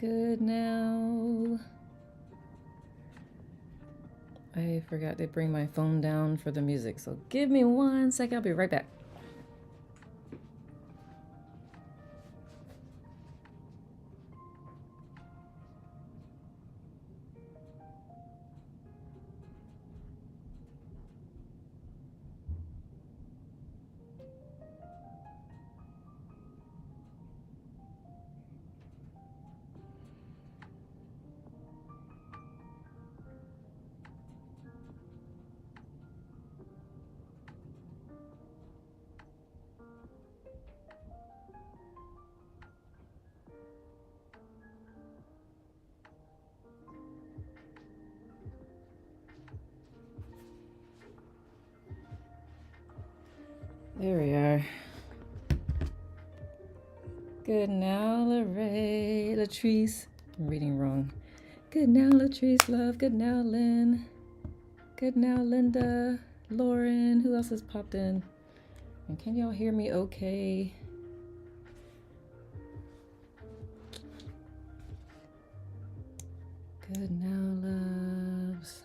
Good now. I forgot to bring my phone down for the music, so give me 1 second. I'll be right back. There we are. Good now, Latrice. I'm reading wrong. Good now, Latrice, love. Good now, Lynn. Good now, Linda. Lauren. Who else has popped in? And can y'all hear me okay? Good now, loves.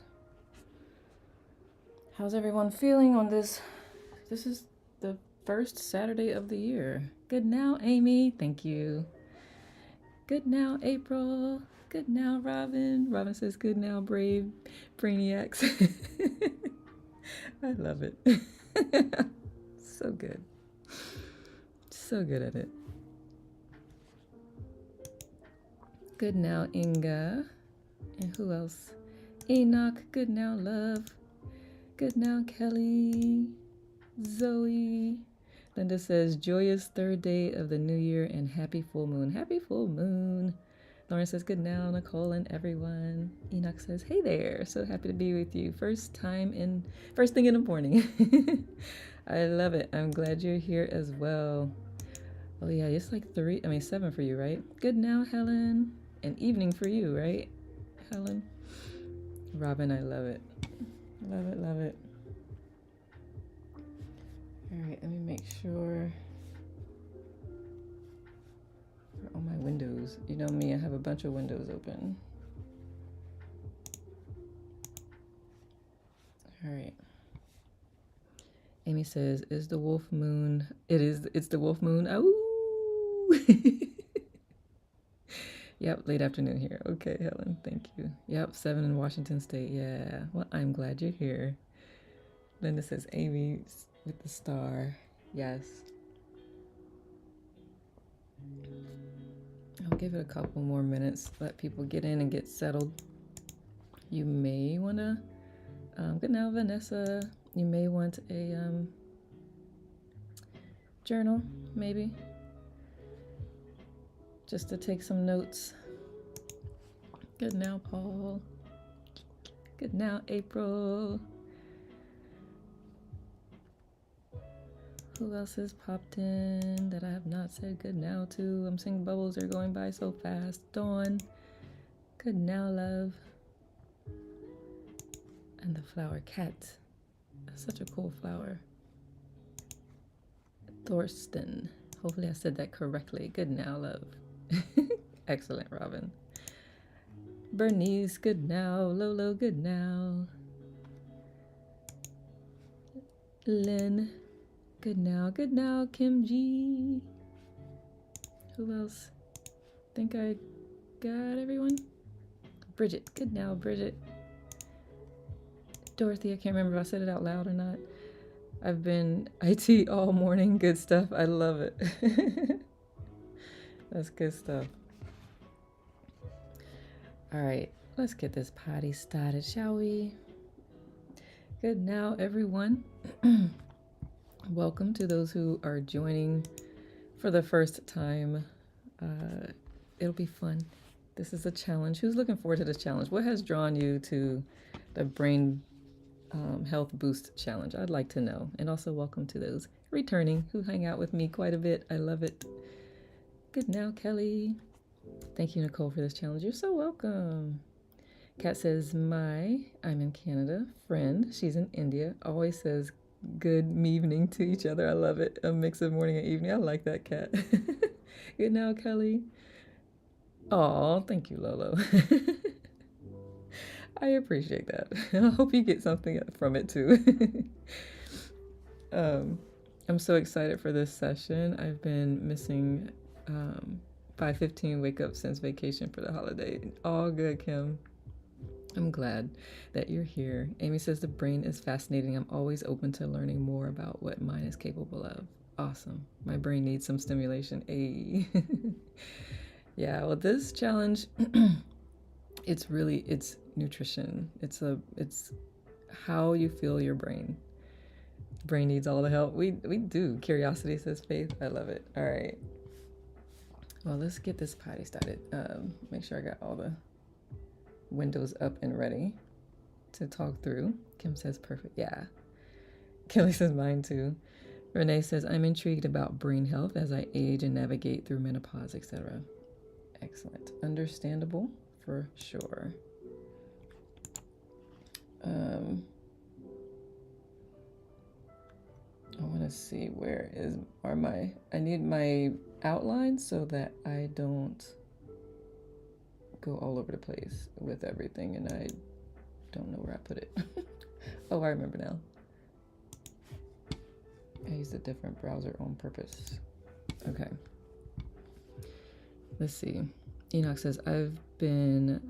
How's everyone feeling on this? This is the first Saturday of the year. Good now, Amy. Thank you. Good now, April. Good now, Robin. Robin says, good now, brave brainiacs. I love it. So good. So good at it. Good now, Inga. And who else? Enoch. Good now, love. Good now, Kelly. Zoe. Linda says, joyous third day of the new year and happy full moon. Happy full moon. Lauren says, good now, Nicole and everyone. Enoch says, hey there. So happy to be with you. First thing in the morning. I love it. I'm glad you're here as well. Oh yeah, it's like 7 for you, right? Good now, Helen. And evening for you, right, Helen? Robin, I love it. Love it, love it. All right, let me make sure. For all my windows. You know me, I have a bunch of windows open. All right. Amy says, is the wolf moon? It's the wolf moon. Oh. Yep, late afternoon here. Okay, Helen, thank you. Yep, 7 in Washington State. Yeah, well, I'm glad you're here. Linda says, Amy with the star. Yes. I'll give it a couple more minutes, let people get in and get settled. You may want to, good now, Vanessa. You may want a journal, maybe. Just to take some notes. Good now, Paul. Good now, April. Who else has popped in that I have not said good now to? I'm seeing bubbles are going by so fast. Dawn. Good now, love. And the flower cat. That's such a cool flower. Thorsten. Hopefully I said that correctly. Good now, love. Excellent, Robin. Bernice, good now. Lolo, good now. Lynn, good now. Good now, Kim G. Who else? Think I got everyone? Bridget, good now, Bridget. Dorothy, I can't remember if I said it out loud or not. I've been IT all morning. Good stuff. I love it. That's good stuff. All right, let's get this party started, shall we? Good now, everyone. Welcome to those who are joining for the first time. It'll be fun. This is a challenge. Who's looking forward to this challenge? What has drawn you to the Brain Health Boost Challenge? I'd like to know. And also welcome to those returning who hang out with me quite a bit. I love it. Good now, Kelly. Thank you, Nicole, for this challenge. You're so welcome. Kat says, I'm in Canada, friend, she's in India, always says good evening to each other. I love it. A mix of morning and evening. I like that, Kat. Good now, Kelly. Oh, thank you, Lolo. I appreciate that. I hope you get something from it too. I'm so excited for this session. I've been missing 5:15 wake up since vacation for the holiday. All good, Kim. I'm glad that you're here. Amy says the brain is fascinating. I'm always open to learning more about what mine is capable of. Awesome. My brain needs some stimulation. Ay. Yeah, well, this challenge, it's nutrition. It's how you feel your brain. Brain needs all the help. We do. Curiosity says faith. I love it. All right. Well, let's get this party started. Make sure I got all the windows up and ready to talk through. Kim says perfect. Yeah. Kelly says mine too. Renee says I'm intrigued about brain health as I age and navigate through menopause, etc. Excellent. Understandable for sure. I want to see I need my outline so that I don't go all over the place with everything and I don't know where I put it. Oh, I remember now. I used a different browser on purpose. Okay. Let's see. Enoch says, I've been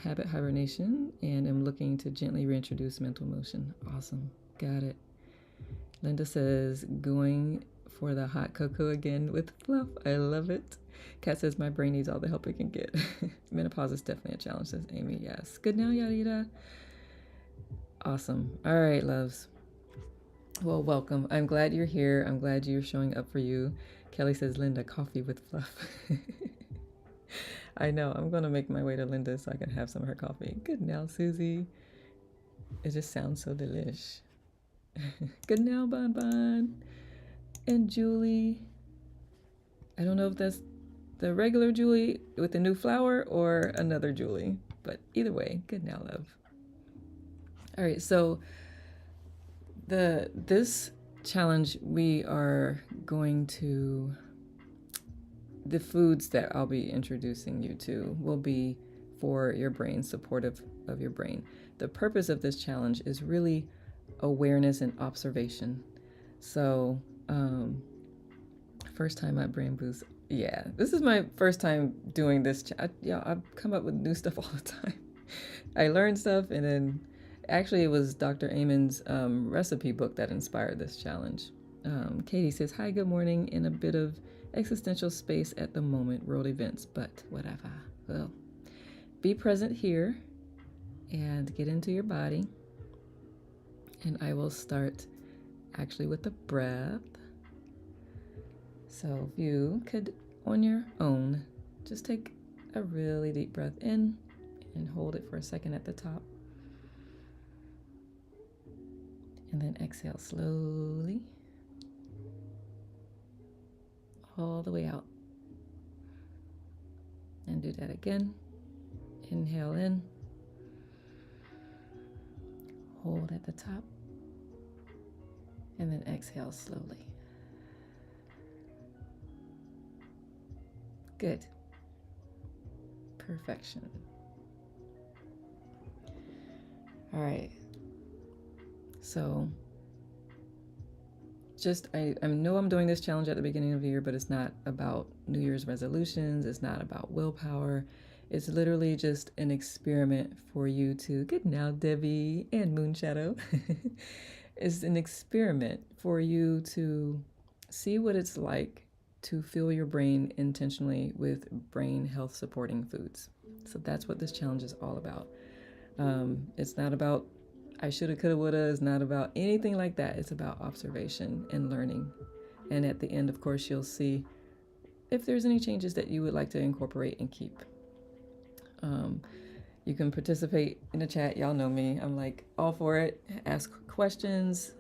habit hibernation and am looking to gently reintroduce mental motion. Awesome. Got it. Linda says, going for the hot cocoa again with fluff. I love it. Kat says, my brain needs all the help it can get. Menopause is definitely a challenge, says Amy. Yes. Good now, Yadida. Awesome. All right, loves. Well, welcome. I'm glad you're here. I'm glad you're showing up for you. Kelly says, Linda, coffee with fluff. I know. I'm going to make my way to Linda so I can have some of her coffee. Good now, Susie. It just sounds so delish. Good now, Bon Bon. And Julie. I don't know if that's the regular Julie with the new flower or another Julie. But either way, good now, love. All right, so this challenge, we are going to... The foods that I'll be introducing you to will be for your brain, supportive of your brain. The purpose of this challenge is really awareness and observation. So, first time at Brain Boost. Yeah, this is my first time doing this. I've come up with new stuff all the time. I learned stuff, and then actually it was Dr. Amen's recipe book that inspired this challenge. Katie says, hi, good morning. In a bit of existential space at the moment, world events, but whatever. Well, be present here and get into your body. And I will start actually with the breath. So if you could, on your own, just take a really deep breath in and hold it for a second at the top. And then exhale slowly. All the way out. And do that again. Inhale in. Hold at the top. And then exhale slowly. Good. Perfection. All right. So I know I'm doing this challenge at the beginning of the year, but it's not about New Year's resolutions. It's not about willpower. It's literally just an experiment for you to, good now, Debbie and Moonshadow. It's an experiment for you to see what it's like to fill your brain intentionally with brain health supporting foods. So that's what this challenge is all about. It's not about I shoulda, coulda, woulda. It's not about anything like that. It's about observation and learning. And at the end, of course, you'll see if there's any changes that you would like to incorporate and keep. You can participate in the chat. Y'all know me. I'm like all for it. Ask questions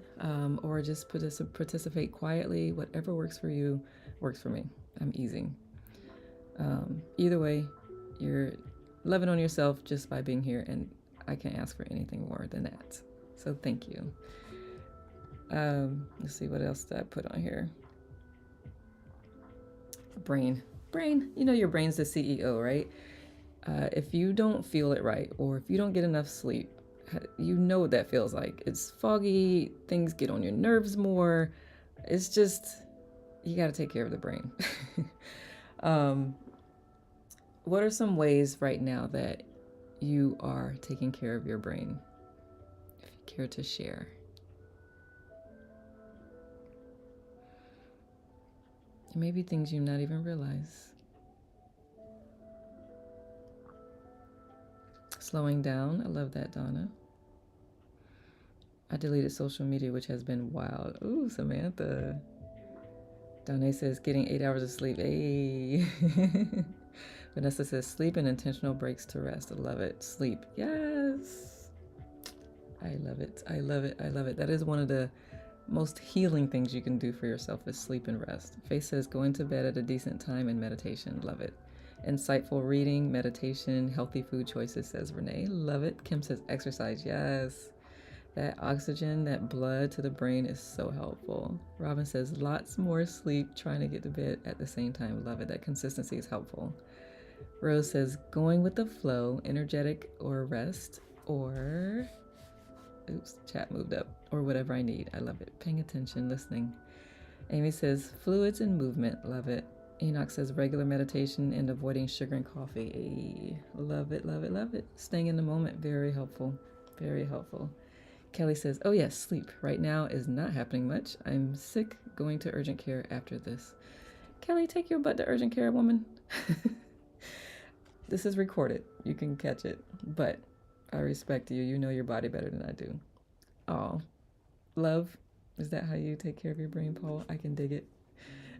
or just participate quietly. Whatever works for you works for me. I'm easy. Either way, you're loving on yourself just by being here, and I can't ask for anything more than that. So thank you. Let's see, what else did I put on here? Brain. Brain, your brain's the CEO, right? If you don't feel it right, or if you don't get enough sleep, you know what that feels like. It's foggy, things get on your nerves more. It's just, you got to take care of the brain. um, what are some ways right now that you are taking care of your brain? If you care to share. Maybe things you not even realize. Slowing down. I love that, Donna. I deleted social media, which has been wild. Ooh, Samantha. Donna says getting 8 hours of sleep. Hey. Vanessa says sleep and intentional breaks to rest. I love it. Sleep. Yes. I love it. I love it. I love it. That is one of the most healing things you can do for yourself is sleep and rest. Faith says going to bed at a decent time and meditation. Love it. Insightful reading, meditation, healthy food choices, says Renee. Love it. Kim says exercise. Yes. That oxygen, that blood to the brain is so helpful. Robin says lots more sleep, trying to get to bed at the same time. Love it. That consistency is helpful. Rose says going with the flow, energetic or rest, or oops, chat moved up, or whatever I need. I love it. Paying attention, listening. Amy says fluids and movement. Love it. Enoch says regular meditation and avoiding sugar and coffee. Ay, love it, love it, love it. Staying in the moment, very helpful. Very helpful. Kelly says, oh yes, sleep. Right now is not happening much. I'm sick, going to urgent care after this. Kelly, take your butt to urgent care, woman. This is recorded. You can catch it. But I respect you. You know your body better than I do. Oh, love. Is that how you take care of your brain, Paul? I can dig it.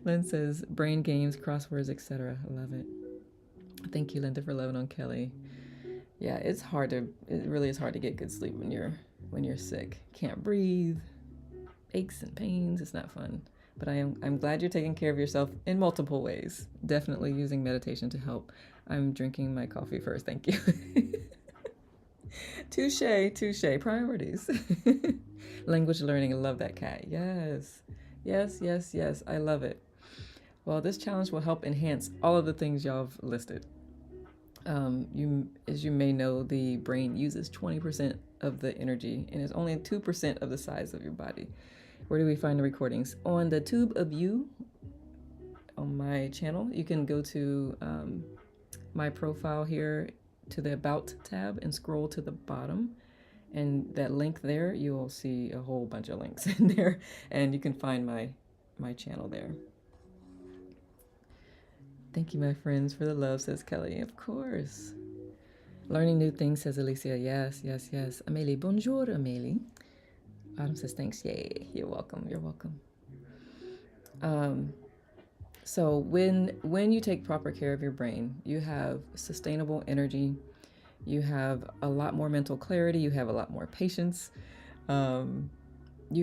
Lynn says brain games, crosswords, etc. I love it. Thank you, Linda, for loving on Kelly. Yeah, it really is hard to get good sleep when you're sick. Can't breathe, aches and pains. It's not fun. But I'm glad you're taking care of yourself in multiple ways. Definitely using meditation to help. I'm drinking my coffee first. Thank you. Touche. Priorities. Language learning. I love that, Cat. Yes. I love it. Well, this challenge will help enhance all of the things y'all have listed. As you may know, the brain uses 20% of the energy and is only 2% of the size of your body. Where do we find the recordings? On the Tube of You, on my channel, you can go to my profile here to the About tab and scroll to the bottom. And that link there, you'll see a whole bunch of links in there, and you can find my channel there. Thank you, my friends, for the love, says Kelly. Of course. Learning new things, says Alicia. Yes. Amélie, bonjour, Amélie. Autumn says thanks. Yay. You're welcome. So when you take proper care of your brain, you have sustainable energy. You have a lot more mental clarity. You have a lot more patience. You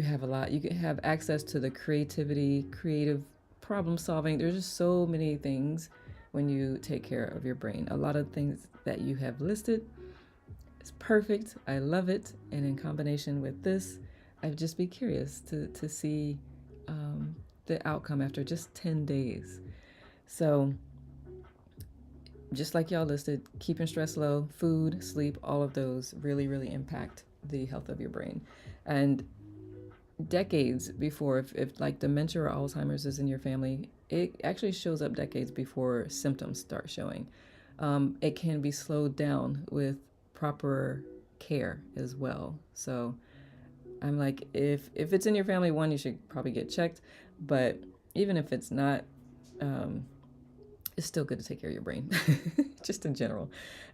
can have access to the creativity, creative problem solving. There's just so many things when you take care of your brain. A lot of things that you have listed is perfect. I love it. And in combination with this, I'd just be curious to see the outcome after just 10 days. So just like y'all listed, keeping stress low, food, sleep, all of those really, really impact the health of your brain. And decades before, if like dementia or Alzheimer's is in your family, it actually shows up decades before symptoms start showing. It can be slowed down with proper care as well. So I'm like, if it's in your family, one, you should probably get checked. But even if it's not, it's still good to take care of your brain, just in general.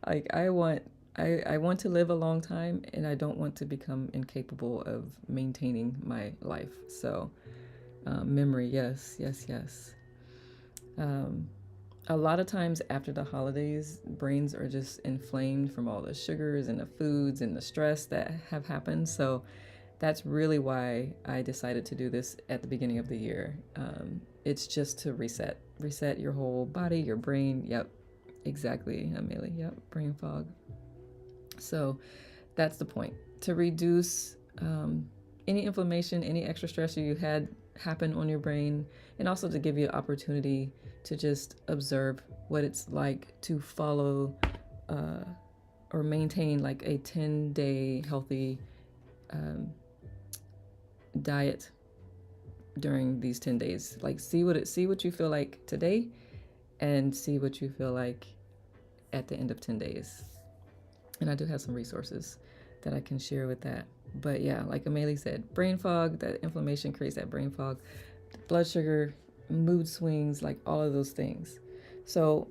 Like I want to live a long time, and I don't want to become incapable of maintaining my life. So, memory, yes. A lot of times after the holidays, brains are just inflamed from all the sugars and the foods and the stress that have happened. So that's really why I decided to do this at the beginning of the year. It's just to reset your whole body, your brain. Yep, exactly, Amelia. Yep, brain fog. So that's the point, to reduce any inflammation, any extra stress you had happen on your brain, and also to give you an opportunity to just observe what it's like to follow or maintain like a 10-day healthy diet during these 10 days. Like see what you feel like today, and see what you feel like at the end of 10 days. And I do have some resources that I can share with that. But yeah, like Amelie said, brain fog, that inflammation creates that brain fog, blood sugar, mood swings, like all of those things. So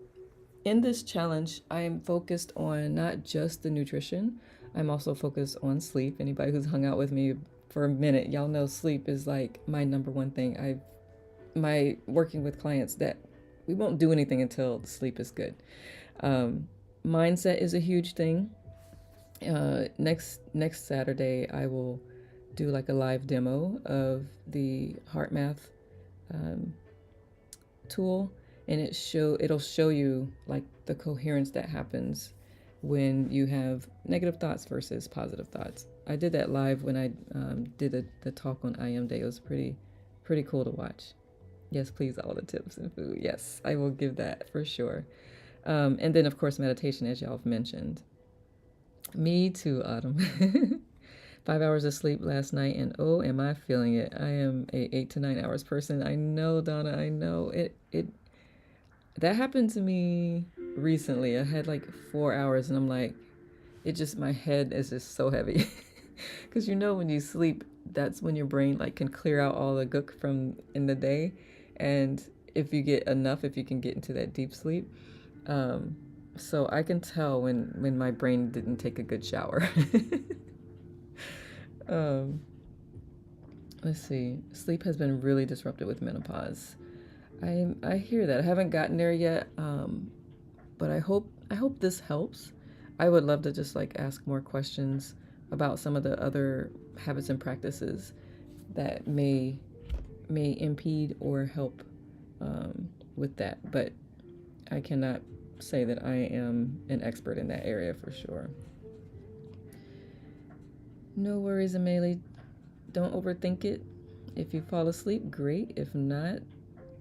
in this challenge, I am focused on not just the nutrition, I'm also focused on sleep. Anybody who's hung out with me for a minute, y'all know sleep is like my number one thing. My working with clients, that we won't do anything until the sleep is good. Mindset is a huge thing. Next Saturday, I will do like a live demo of the heart math tool, and it'll show you like the coherence that happens when you have negative thoughts versus positive thoughts. I did that live when I did the talk on I Am Day. It was pretty cool to watch. Yes, please, all the tips and food. Yes, I will give that for sure. And then of course meditation, as y'all have mentioned. Me too, Autumn. 5 hours of sleep last night, and oh, am I feeling it. I am a 8 to 9 hours person. I know, Donna, I know. That happened to me recently. I had like 4 hours, and I'm like, my head is just so heavy. Because when you sleep, that's when your brain like can clear out all the gook from in the day. And if you get enough, if you can get into that deep sleep, so I can tell when my brain didn't take a good shower. Let's see. Sleep has been really disrupted with menopause. I hear that. I haven't gotten there yet, but I hope this helps. I would love to just like ask more questions about some of the other habits and practices that may impede or help with that. But I cannot say that I am an expert in that area for sure. No worries, Amelie. Don't overthink it. If you fall asleep, great. If not,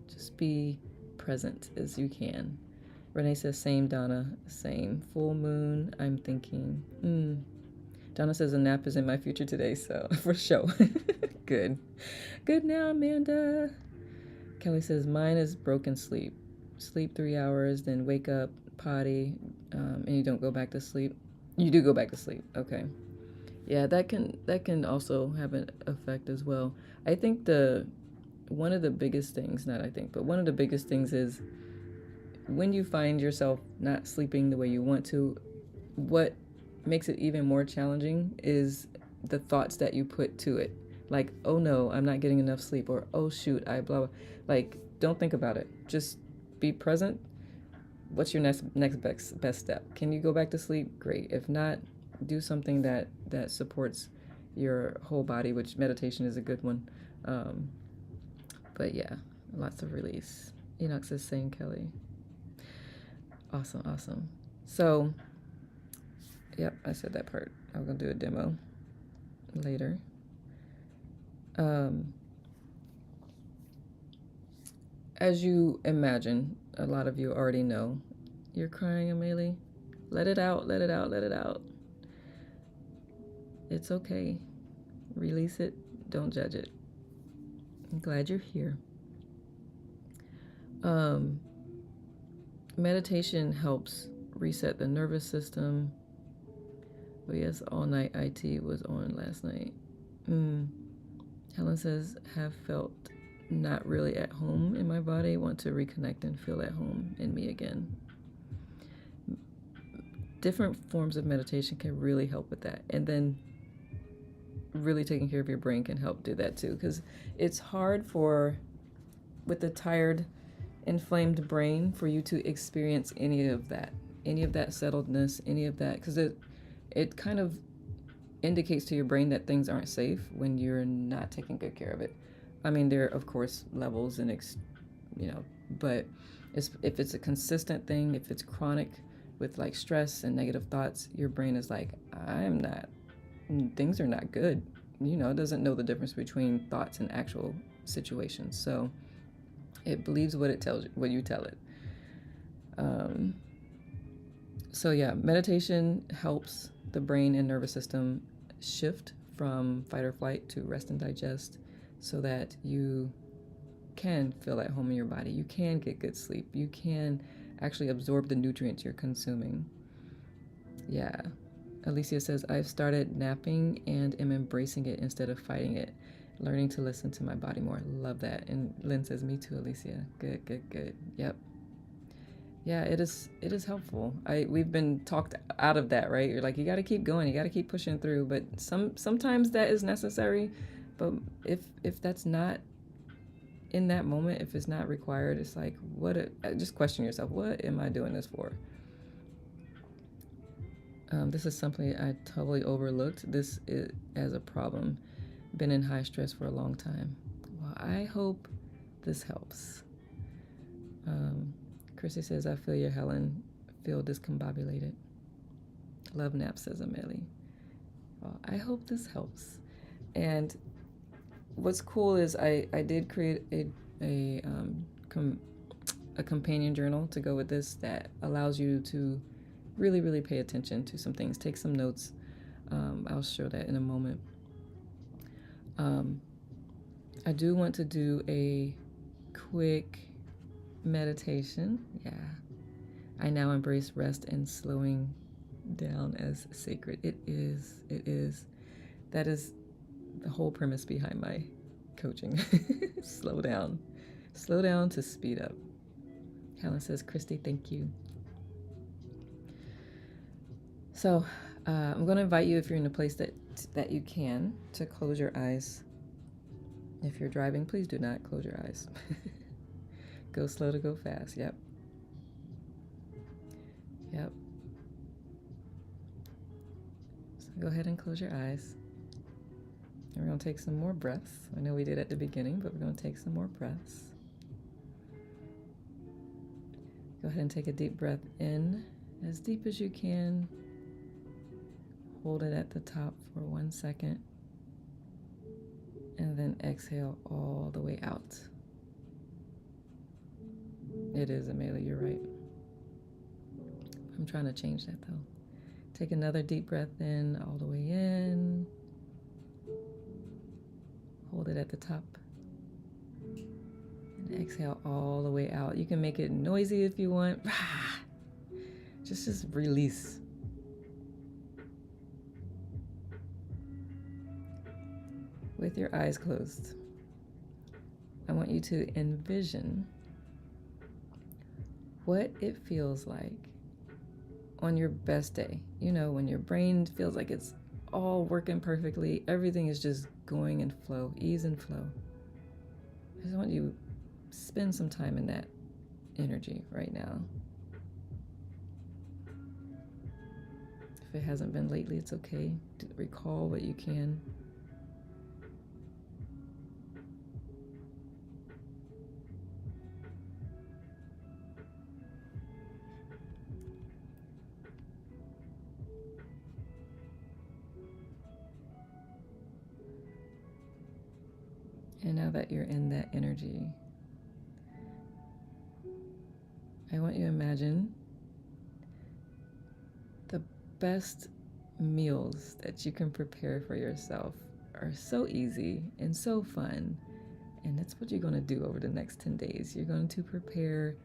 just be present as you can. Renee says, same, Donna. Same. Full moon, I'm thinking. Donna says a nap is in my future today, so for sure. Good. Good now, Amanda. Kelly says, mine is broken sleep. Sleep 3 hours, then wake up, potty, and you don't go back to sleep. You do go back to sleep. Okay. Yeah, that can also have an effect as well. I think one of the biggest things is when you find yourself not sleeping the way you want to, what makes it even more challenging is the thoughts that you put to it. Like, oh no, I'm not getting enough sleep, or oh shoot, I blah blah. Like, don't think about it. Just be present. What's your next best step? Can you go back to sleep? Great. If not, do something that supports your whole body, which meditation is a good one. But yeah, lots of release. Enoch says, same, Kelly. Awesome. So, yep, I said that part. I'm going to do a demo later. As you imagine, a lot of you already know, you're crying, Amelie. Let it out. It's okay. Release it. Don't judge it. I'm glad you're here. Meditation helps reset the nervous system. Oh yes, all night IT was on last night. Helen says, have felt not really at home in my body, want to reconnect and feel at home in me again. Different forms of meditation can really help with that. And then really taking care of your brain can help do that too, because it's hard with the tired, inflamed brain for you to experience any of that settledness, any of that, because it kind of indicates to your brain that things aren't safe when you're not taking good care of it. I mean, there are, of course, levels and, but if it's a consistent thing, if it's chronic with like stress and negative thoughts, your brain is like, things are not good. It doesn't know the difference between thoughts and actual situations. So it believes what it tells you, what you tell it. So yeah, meditation helps the brain and nervous system shift from fight or flight to rest and digest, so that you can feel at home in your body. You can get good sleep. You can actually absorb the nutrients you're consuming. Yeah. Alicia says, I've started napping and am embracing it instead of fighting it. Learning to listen to my body more. Love that. And Lynn says, me too, Alicia. Good, good, good. Yep. Yeah, it is helpful. We've been talked out of that, right? You're like, you got to keep going, you got to keep pushing through, but sometimes that is necessary. But if that's not in that moment, if it's not required, it's like, just question yourself, what am I doing this for? This is something I totally overlooked. This is as a problem. Been in high stress for a long time. Well, I hope this helps. Chrissy says, I feel you, Helen. Feel discombobulated. Love nap, says Amelie. Well, I hope this helps. And what's cool is I did create a companion journal to go with this that allows you to really, really pay attention to some things. Take some notes. I'll show that in a moment. I do want to do a quick meditation. Yeah. I now embrace rest and slowing down as sacred. It is. That is the whole premise behind my coaching. Slow down to speed up. Helen says, Christy, thank you. So I'm going to invite you, if you're in a place that you can, to close your eyes. If you're driving, please do not close your eyes. Go slow to go fast. Yep. So go ahead and close your eyes. And we're going to take some more breaths. I know we did at the beginning, but we're going to take some more breaths. Go ahead and take a deep breath in, as deep as you can. Hold it at the top for 1 second. And then exhale all the way out. It is, Amelia, you're right. I'm trying to change that though. Take another deep breath in, all the way in. Hold it at the top. And exhale all the way out. You can make it noisy if you want. Just release. With your eyes closed, I want you to envision what it feels like on your best day. You know, when your brain feels like it's all working perfectly, everything is just going in flow, ease and flow. I just want you to spend some time in that energy right now. If it hasn't been lately, it's okay. Recall what you can. And now that you're in that energy, I want you to imagine the best meals that you can prepare for yourself are so easy and so fun. And that's what you're going to do over the next 10 days. You're going to prepare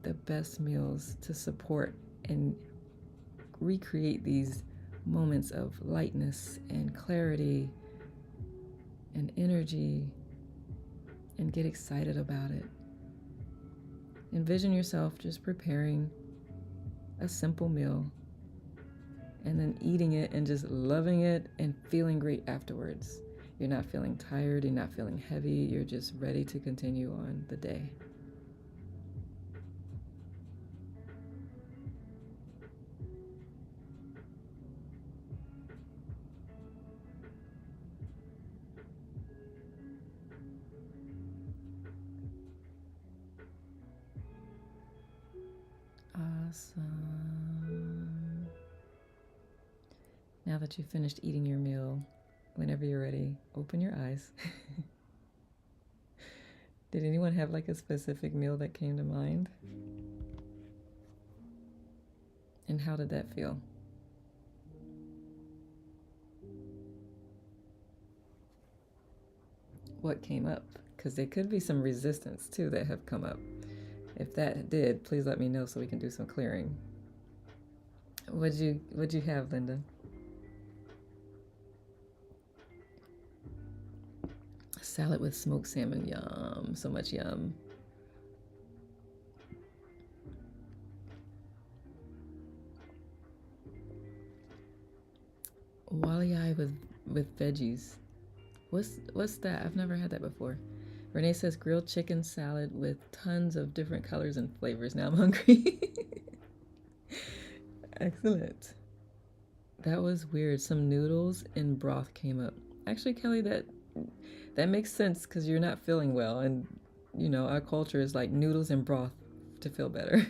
the best meals to support and recreate these moments of lightness and clarity and energy, and get excited about it. Envision yourself just preparing a simple meal and then eating it and just loving it and feeling great afterwards. You're not feeling tired, you're not feeling heavy, you're just ready to continue on the day. Awesome. Now that you've finished eating your meal, whenever you're ready, open your eyes. Did anyone have like a specific meal that came to mind? And how did that feel? What came up? Because there could be some resistance too that have come up. If that did, please let me know so we can do some clearing. What'd you have, Linda? Salad with smoked salmon. Yum. So much yum. Walleye with veggies. What's that? I've never had that before. Renee says grilled chicken salad with tons of different colors and flavors. Now I'm hungry. Excellent. That was weird. Some noodles and broth came up. Actually, Kelly, that makes sense because you're not feeling well, and you know our culture is like noodles and broth to feel better.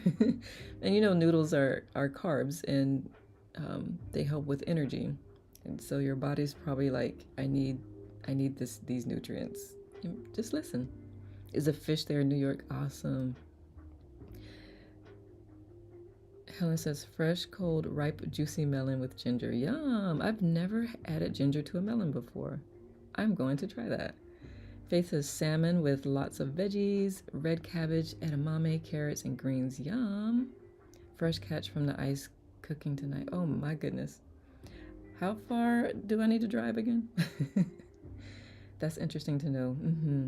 And you know noodles are carbs, and they help with energy, and so your body's probably like, I need these nutrients. Just listen. Is a fish there in New York? Awesome. Helen says fresh, cold, ripe, juicy melon with ginger. Yum! I've never added ginger to a melon before. I'm going to try that. Faith says salmon with lots of veggies, red cabbage, edamame, carrots, and greens. Yum! Fresh catch from the ice, cooking tonight. Oh my goodness. How far do I need to drive again? That's interesting to know. Mm-hmm.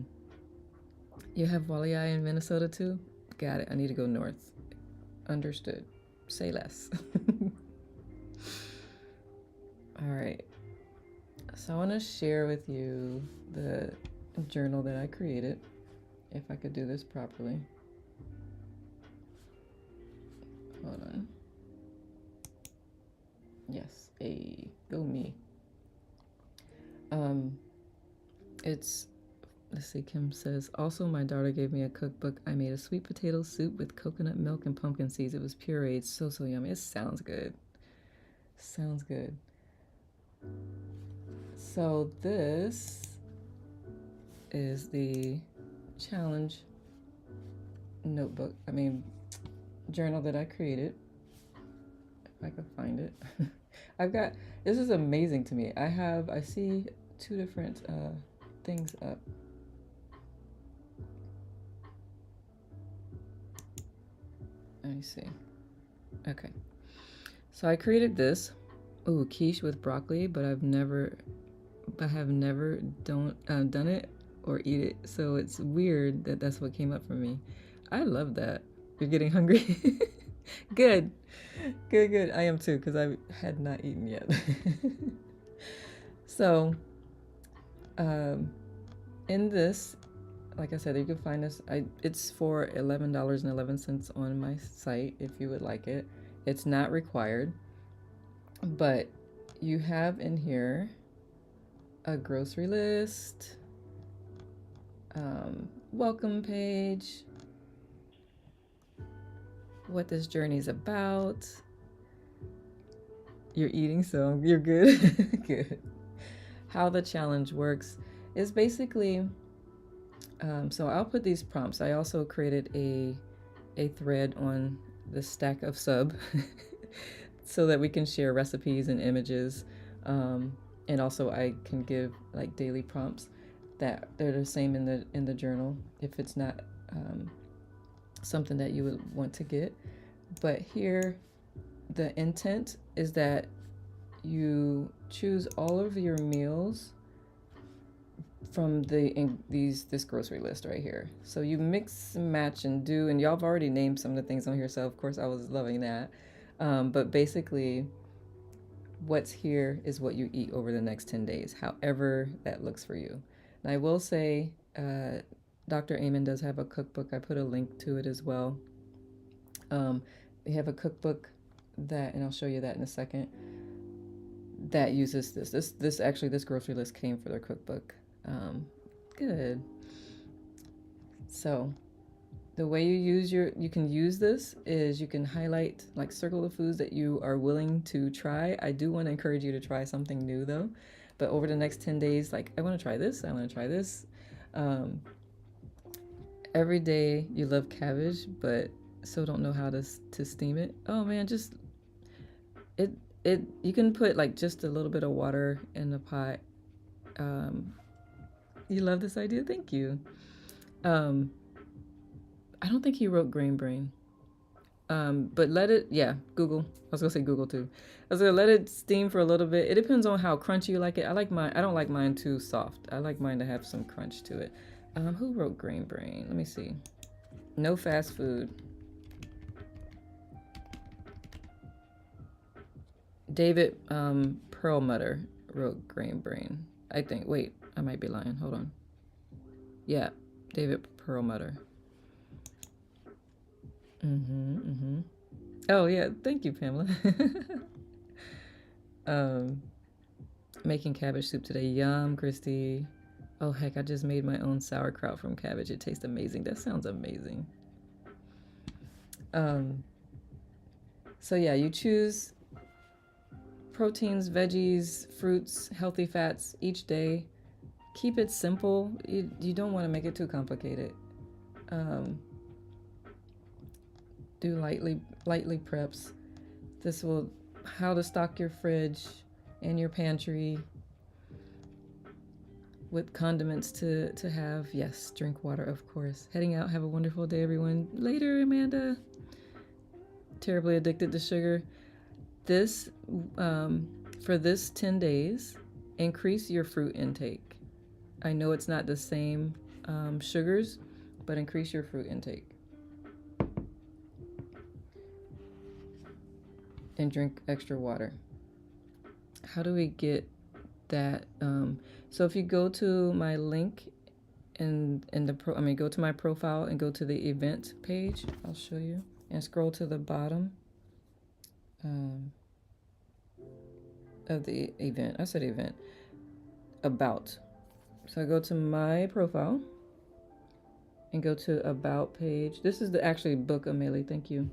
You have walleye in Minnesota too? Got it. I need to go north. Understood. Say less. All right. So I want to share with you the journal that I created, if I could do this properly. Hold on. Yes, go me. Let's see, Kim says, also my daughter gave me a cookbook. I made a sweet potato soup with coconut milk and pumpkin seeds. It was pureed, so yummy. It sounds good. Sounds good. So this is the challenge notebook, journal that I created. If I could find it. This is amazing to me. I see two different things up. Let me see. Okay. So I created this. Ooh, quiche with broccoli, but I have never done it or eat it. So it's weird that that's what came up for me. I love that. You're getting hungry? Good. Good. I am too, because I had not eaten yet. So, in this, like I said, you can find this. It's for $11.11 on my site if you would like it. It's not required, but you have in here a grocery list, welcome page, what this journey is about. You're eating, so you're good. Good. How the challenge works is basically, so I'll put these prompts. I also created a thread on the stack of sub so that we can share recipes and images. And also I can give like daily prompts that they're the same in the journal if it's not something that you would want to get. But here, the intent is that you choose all of your meals from this grocery list right here. So you mix and match and do, and y'all have already named some of the things on here, so of course I was loving that. But basically, what's here is what you eat over the next 10 days, however that looks for you. And I will say, Dr. Amen does have a cookbook. I put a link to it as well. They have a cookbook and I'll show you that in a second, that uses this grocery list came for their cookbook. Good. So the way you can use this is you can highlight, like circle the foods that you are willing to try. I do want to encourage you to try something new though, but over the next 10 days, like I want to try this, I want to try this. Every day you love cabbage, but so don't know how to steam it. Oh man, just it you can put like just a little bit of water in the pot. Um, you love this idea? Thank you. Um, I don't think he wrote Grain Brain. But let it, yeah, Google. I was gonna say Google too. I was gonna let it steam for a little bit. It depends on how crunchy you like it. I don't like mine too soft. I like mine to have some crunch to it. Who wrote Grain Brain? Let me see. No fast food. David Perlmutter wrote Grain Brain. I think. Wait, I might be lying. Hold on. Yeah, David Perlmutter. Oh yeah, thank you, Pamela. um, Making cabbage soup today. Yum, Christy. Oh heck, I just made my own sauerkraut from cabbage. It tastes amazing. That sounds amazing. So yeah, you choose proteins, veggies, fruits, healthy fats each day. Keep it simple. You don't want to make it too complicated. Do lightly preps. This will how to stock your fridge and your pantry with condiments to have. Yes, drink water, of course. Heading out. Have a wonderful day, everyone. Later, Amanda. Terribly addicted to sugar. This for this 10 days, increase your fruit intake. I know it's not the same sugars, but increase your fruit intake. And drink extra water. How do we get that? So if you go to my link in the go to my profile and go to the event page, I'll show you, and scroll to the bottom of the event. I said event. About. So I go to my profile and go to about page. This is the actually book, Amelie. Thank you.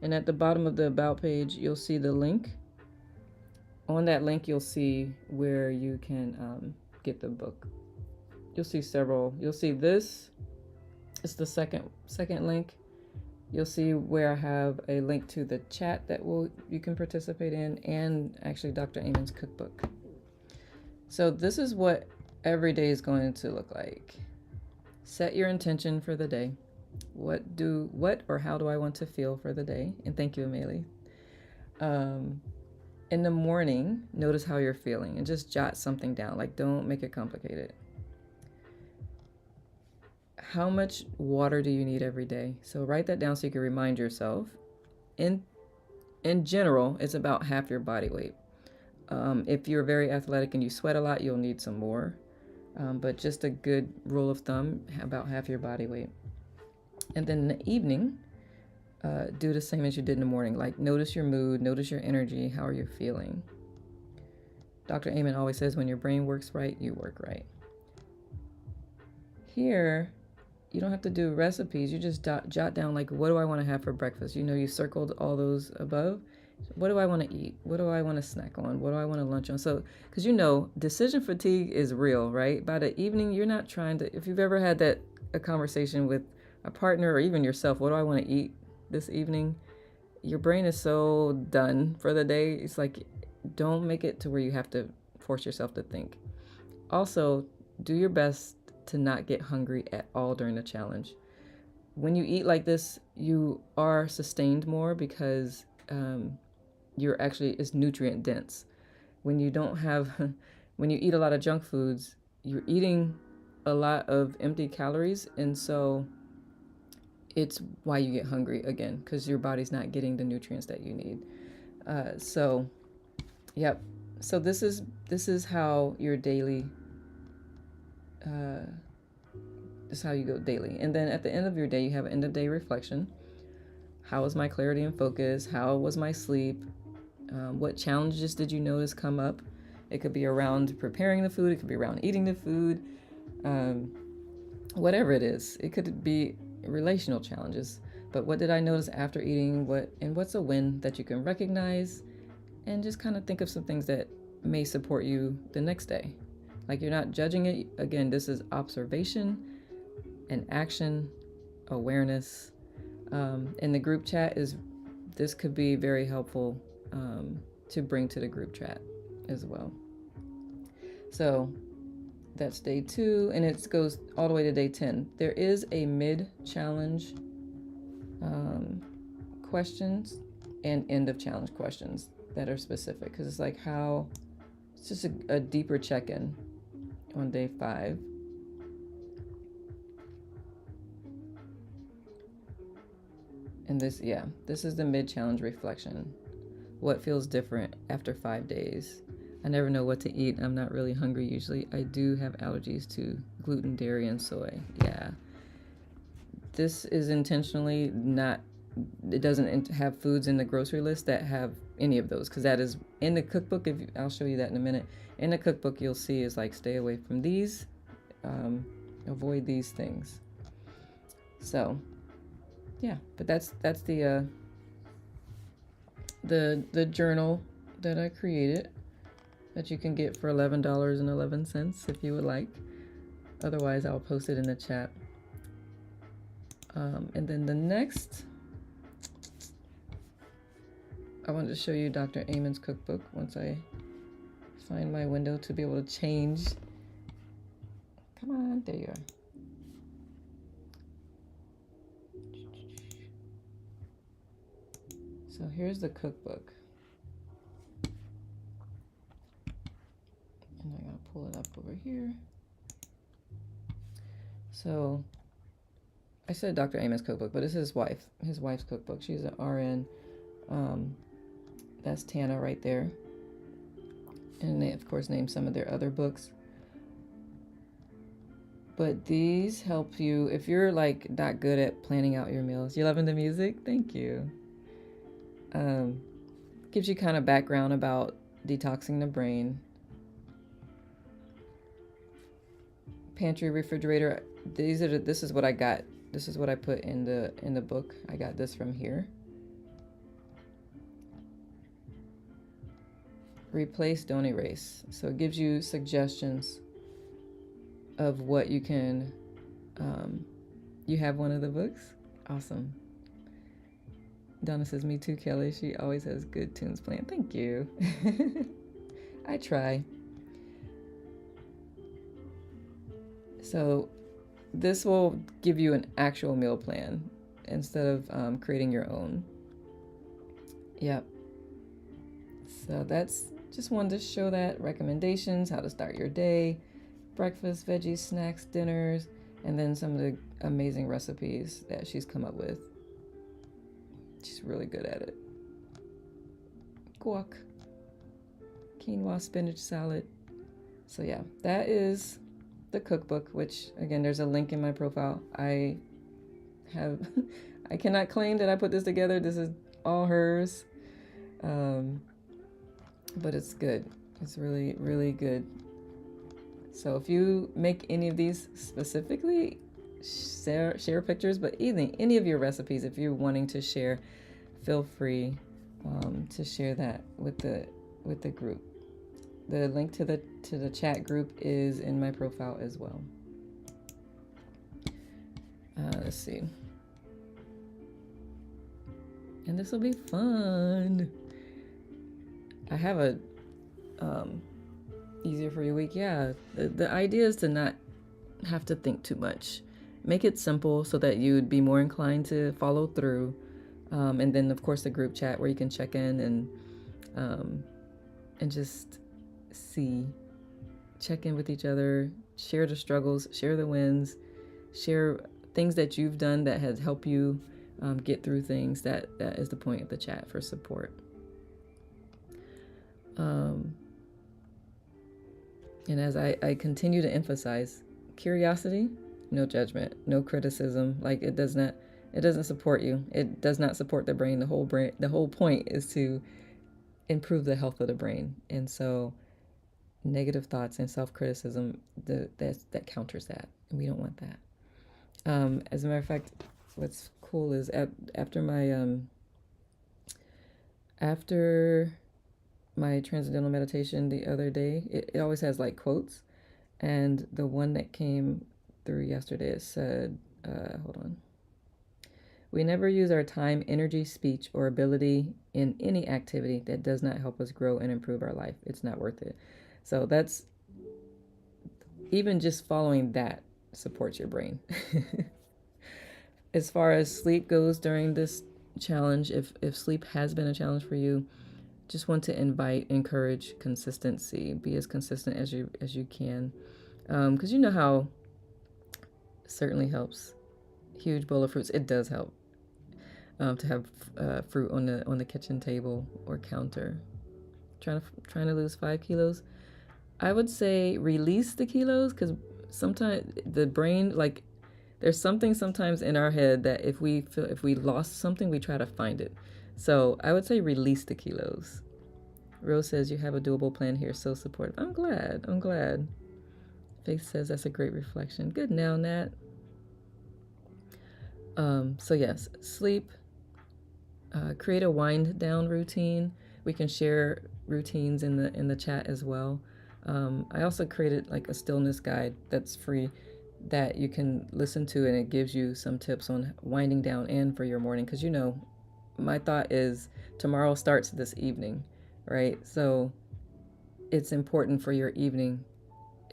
And at the bottom of the about page, you'll see the link. On that link, you'll see where you can get the book. You'll see several. You'll see this. It's the second link. You'll see where I have a link to the chat that you can participate in, and actually Dr. Amen's cookbook. So this is what every day is going to look like. Set your intention for the day. What or how do I want to feel for the day? And thank you, Amelie. In the morning, notice how you're feeling and just jot something down. Like, don't make it complicated. How much water do you need every day? So write that down so you can remind yourself. In general, it's about half your body weight. If you're very athletic and you sweat a lot, you'll need some more. But just a good rule of thumb, about half your body weight. And then in the evening, do the same as you did in the morning. Like, notice your mood, notice your energy, how are you feeling? Dr. Amen always says, when your brain works right, you work right. Here, you don't have to do recipes. You just jot down, like, what do I want to have for breakfast? You know, you circled all those above. What do I want to eat? What do I want to snack on? What do I want to lunch on? So, because you know, decision fatigue is real, right? By the evening, you're not trying to, if you've ever had a conversation with a partner or even yourself, what do I want to eat this evening? Your brain is so done for the day. It's like, don't make it to where you have to force yourself to think. Also, do your best to not get hungry at all during the challenge. When you eat like this, you are sustained more because it's nutrient dense. When you eat a lot of junk foods, you're eating a lot of empty calories, and so it's why you get hungry again, because your body's not getting the nutrients that you need. Yep. So this is how your daily. This is how you go daily, and then at the end of your day, you have an end of day reflection. How was my clarity and focus? How was my sleep? What challenges did you notice come up? It could be around preparing the food. It could be around eating the food. Whatever it is. It could be relational challenges. But what did I notice after eating? What's a win that you can recognize? And just kind of think of some things that may support you the next day. Like, you're not judging it. Again, this is observation and action awareness. And the group chat this could be very helpful to bring to the group chat as well. So that's day 2, and it goes all the way to day 10. There is a mid-challenge questions and end-of-challenge questions that are specific, because it's like it's just a deeper check-in on day 5. And this is the mid-challenge reflection. What feels different after 5 days? I never know what to eat. I'm not really hungry usually. I do have allergies to gluten, dairy, and soy. Yeah. This is intentionally not, it doesn't have foods in the grocery list that have any of those, because that is in the cookbook. I'll show you that in a minute. In the cookbook, you'll see is like stay away from these, avoid these things. So, yeah, but that's the journal that I created that you can get for $11.11 if you would like. Otherwise, I'll post it in the chat. And then the next, I wanted to show you Dr. Amen's cookbook once I find my window to be able to change. Come on, there you are. So here's the cookbook. And I'm going to pull it up over here. So I said Dr. Amen's cookbook, but it's his wife's cookbook. She's an RN. That's Tana right there. And they, of course, name some of their other books. But these help you if you're like not good at planning out your meals. You loving the music? Thank you. Gives you kind of background about detoxing the brain. Pantry, refrigerator. This is what I got. This is what I put in the book. I got this from here. Replace, don't erase. So it gives you suggestions of what you can. You have one of the books? Awesome. Donna says, me too, Kelly. She always has good tunes playing. Thank you. I try. So this will give you an actual meal plan instead of creating your own. Yep. So that's just wanted to show that. Recommendations, how to start your day, breakfast, veggies, snacks, dinners, and then some of the amazing recipes that she's come up with. She's really good at it. Guac, quinoa, spinach salad. So yeah, that is the cookbook, which again, there's a link in my profile. I cannot claim that I put this together. This is all hers. But it's good. It's really, really good. So if you make any of these specifically, share pictures, but any of your recipes, if you're wanting to share, feel free to share that with the group. The link to the chat group is in my profile as well. Let's see. And this will be fun. I have a easier for your week. Yeah, the idea is to not have to think too much. Make it simple so that you would be more inclined to follow through. And then, of course, the group chat where you can check in and just check in with each other, share the struggles, share the wins, share things that you've done that has helped you get through things. That is the point of the chat, for support. And as I continue to emphasize, curiosity, no judgment, no criticism. Like it doesn't support you. It does not support the brain. The whole point is to improve the health of the brain. And so negative thoughts and self-criticism, that counters that. And we don't want that. As a matter of fact, what's cool is after my transcendental meditation the other day, it always has like quotes, and the one that came through yesterday, it said, hold on, We never use our time, energy, speech, or ability in any activity that does not help us grow and improve our life. It's not worth it. So that's even just following that supports your brain. As far as sleep goes during this challenge, if sleep has been a challenge for you, just want to encourage consistency. Be as consistent as you can, because you know how it certainly helps. Huge bowl of fruits. It does help to have fruit on the kitchen table or counter. Trying to lose 5 kilos. I would say release the kilos because sometimes the brain like there's something sometimes in our head that if we lost something we try to find it. So I would say release the kilos. Rose says you have a doable plan here, so supportive. I'm glad. I'm glad. Faith says that's a great reflection. Good now, Nat. So yes, sleep. Create a wind down routine. We can share routines in the chat as well. I also created like a stillness guide that's free that you can listen to, and it gives you some tips on winding down and for your morning. Because you know, my thought is tomorrow starts this evening, right? So it's important for your evening.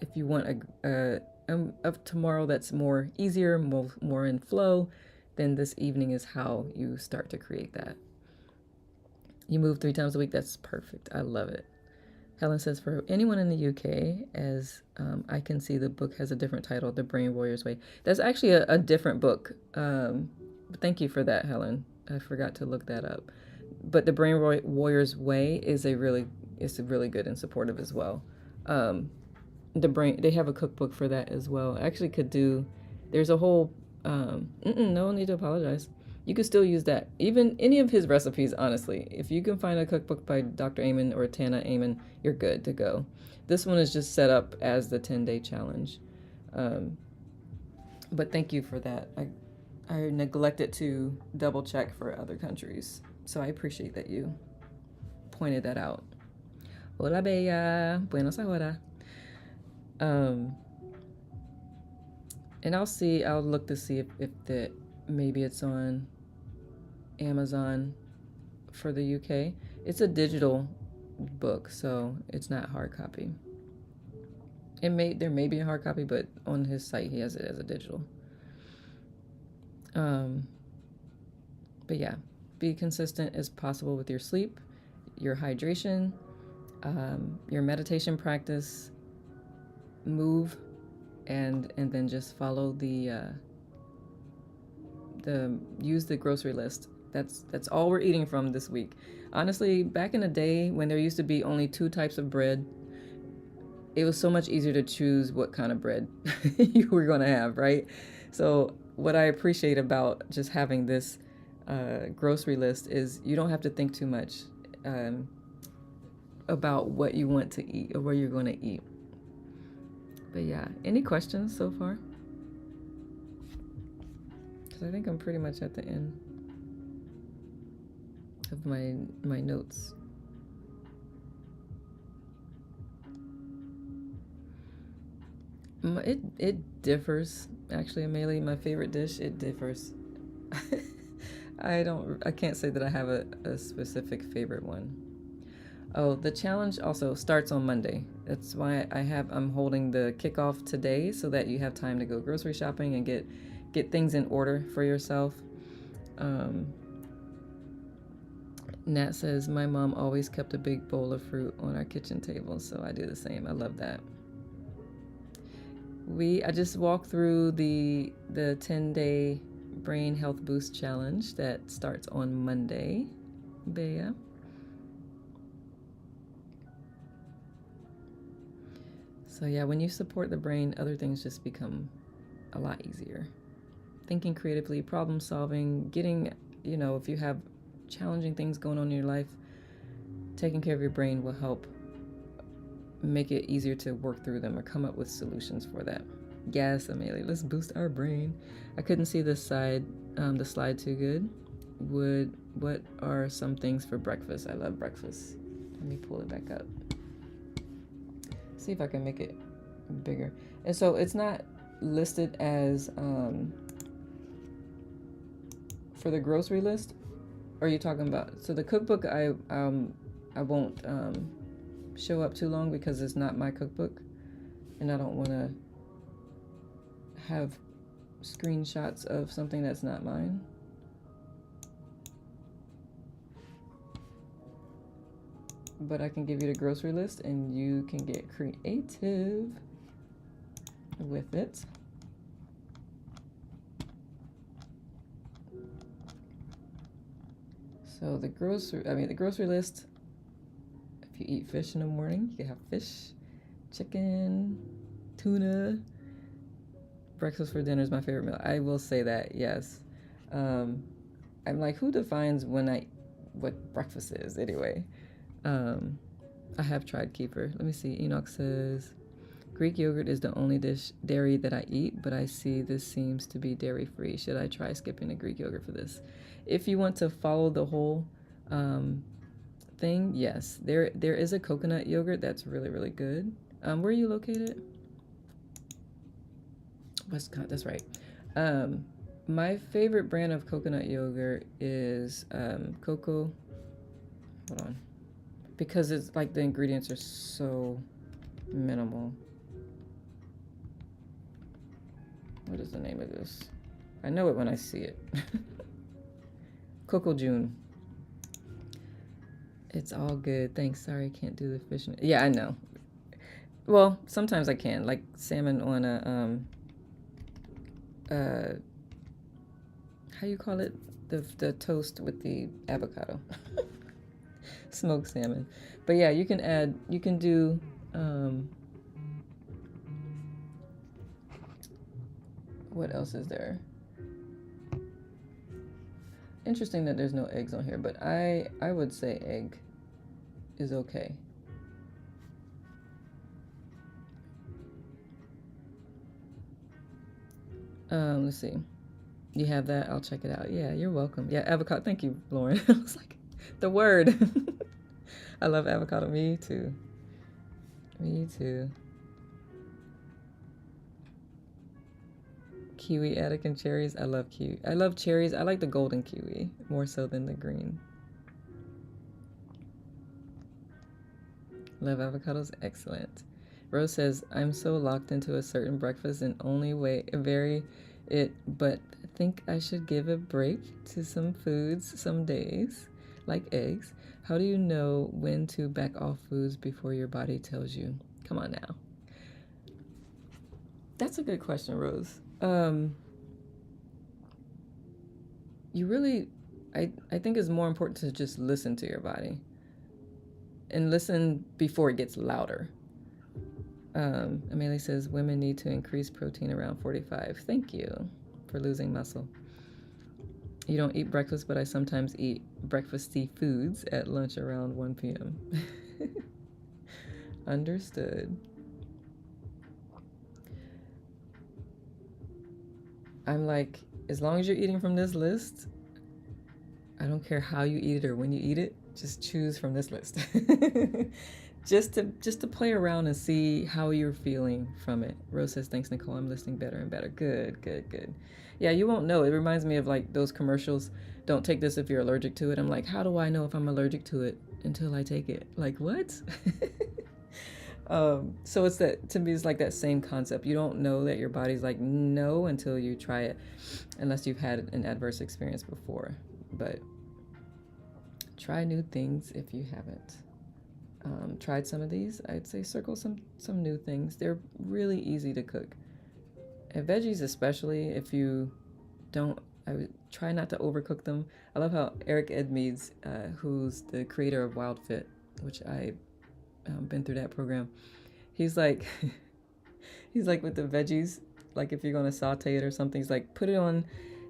If you want of tomorrow that's more easier, more in flow, then this evening is how you start to create that. You move 3 times a week. That's perfect. I love it. Helen says, for anyone in the UK, as I can see, the book has a different title, The Brain Warrior's Way. That's actually a different book. Thank you for that, Helen. I forgot to look that up. But The Brain Warrior's Way is really good and supportive as well. They have a cookbook for that as well. Actually could do, there's a whole, no need to apologize. You could still use that. Even any of his recipes, honestly. If you can find a cookbook by Dr. Amen or Tana Amen, you're good to go. This one is just set up as the 10-day challenge. But thank you for that. I neglected to double check for other countries. So I appreciate that you pointed that out. Hola, bella. Buenos ahora. And I'll look to see if maybe it's on Amazon for the UK. It's a digital book, so it's not hard copy. There may be a hard copy, but on his site he has it as a digital. But yeah, be consistent as possible with your sleep, your hydration, your meditation practice, move, and then just follow use the grocery list. That's all we're eating from this week. Honestly, back in the day when there used to be only 2 types of bread, it was so much easier to choose what kind of bread you were going to have, right? So what I appreciate about just having this grocery list is you don't have to think too much about what you want to eat or where you're going to eat. But yeah, any questions so far? Because I think I'm pretty much at the end of my notes. It differs, actually, Amelie. My favorite dish, it differs. I can't say that I have a specific favorite one. Oh, the challenge also starts on Monday. That's why I'm holding the kickoff today so that you have time to go grocery shopping and get things in order for yourself. Nat says, my mom always kept a big bowl of fruit on our kitchen table, so I do the same. I love that. I just walked through the 10-day brain health boost challenge that starts on Monday. Bea. So yeah, when you support the brain, other things just become a lot easier. Thinking creatively, problem solving, getting, if you have challenging things going on in your life, taking care of your brain will help make it easier to work through them or come up with solutions for that. Yes, Amelia, let's boost our brain. I couldn't see the slide too good. What are some things for breakfast? I love breakfast. Let me pull it back up. See if I can make it bigger. And so it's not listed as For the grocery list, or are you talking about? So the cookbook, I won't show up too long because it's not my cookbook, and I don't want to have screenshots of something that's not mine. But I can give you the grocery list and you can get creative with it. So the grocery list, if you eat fish in the morning, you can have fish, chicken, tuna. Breakfast for dinner is my favorite meal. I will say that, yes. I'm like, who defines what breakfast is anyway? I have tried kefir. Let me see. Enoch says, Greek yogurt is the only dairy that I eat, but I see this seems to be dairy free. Should I try skipping the Greek yogurt for this? If you want to follow the whole thing, yes. There is a coconut yogurt that's really, really good. Where are you located? Westcott, that's right. My favorite brand of coconut yogurt is Cocoa. Hold on. Because it's like the ingredients are so minimal. What is the name of this? I know it when I see it. Coco June. It's all good. Thanks. Sorry, I can't do the fish. Yeah, I know. Well, sometimes I can, like salmon on a how you call it? The toast with the avocado. Smoked salmon. But yeah, you can do what else is there? Interesting that there's no eggs on here, but I would say egg is okay. Let's see. You have that? I'll check it out. Yeah, you're welcome. Yeah, avocado. Thank you, Lauren. I was like, the word. I love avocado. Me too. Me too. Kiwi, attic, and cherries. I love kiwi. I love cherries. I like the golden kiwi more so than the green. Love avocados. Excellent. Rose says, I'm so locked into a certain breakfast and only vary it, but think I should give a break to some foods some days, like eggs. How do you know when to back off foods before your body tells you? Come on now. That's a good question, Rose. You really, I think it's more important to just listen to your body and listen before it gets louder. Amelie says women need to increase protein around 45. Thank you for losing muscle. You don't eat breakfast, but I sometimes eat breakfasty foods at lunch around 1 p.m. Understood. I'm like, as long as you're eating from this list, I don't care how you eat it or when you eat it, just choose from this list. just to play around and see how you're feeling from it. Rose says, thanks, Nicole. I'm listening better and better. Good. Yeah, you won't know. It reminds me of like those commercials. Don't take this if you're allergic to it. I'm like, how do I know if I'm allergic to it until I take it? Like, what? So it's that, to me, it's like that same concept. You don't know that your body's like, no, until you try it, unless you've had an adverse experience before. But try new things if you haven't. Tried some of these, I'd say circle some new things. They're really easy to cook. And veggies especially, if you don't, I would try not to overcook them. I love how Eric Edmeades, who's the creator of Wild Fit, which I've been through that program, he's like with the veggies, like if you're going to saute it or something, he's like, put it on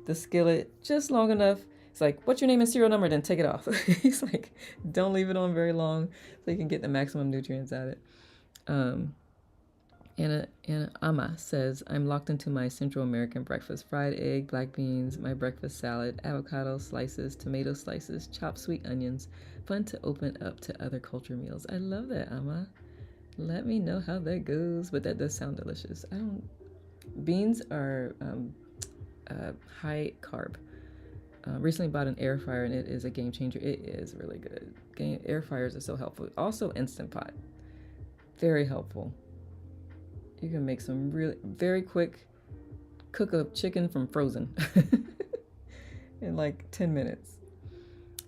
the skillet just long enough. It's like, what's your name and serial number? Then take it off. He's like, don't leave it on very long so you can get the maximum nutrients out of it. Anna Ama says, I'm locked into my Central American breakfast. Fried egg, black beans, my breakfast salad, avocado slices, tomato slices, chopped sweet onions. Fun to open up to other culture meals. I love that, Ama. Let me know how that goes. But that does sound delicious. Beans are high carb. recently bought an air fryer, and it is a game changer. It is really good. Air fryers are so helpful. Also, Instant Pot, very helpful. You can make some really very quick cook up chicken from frozen in like 10 minutes.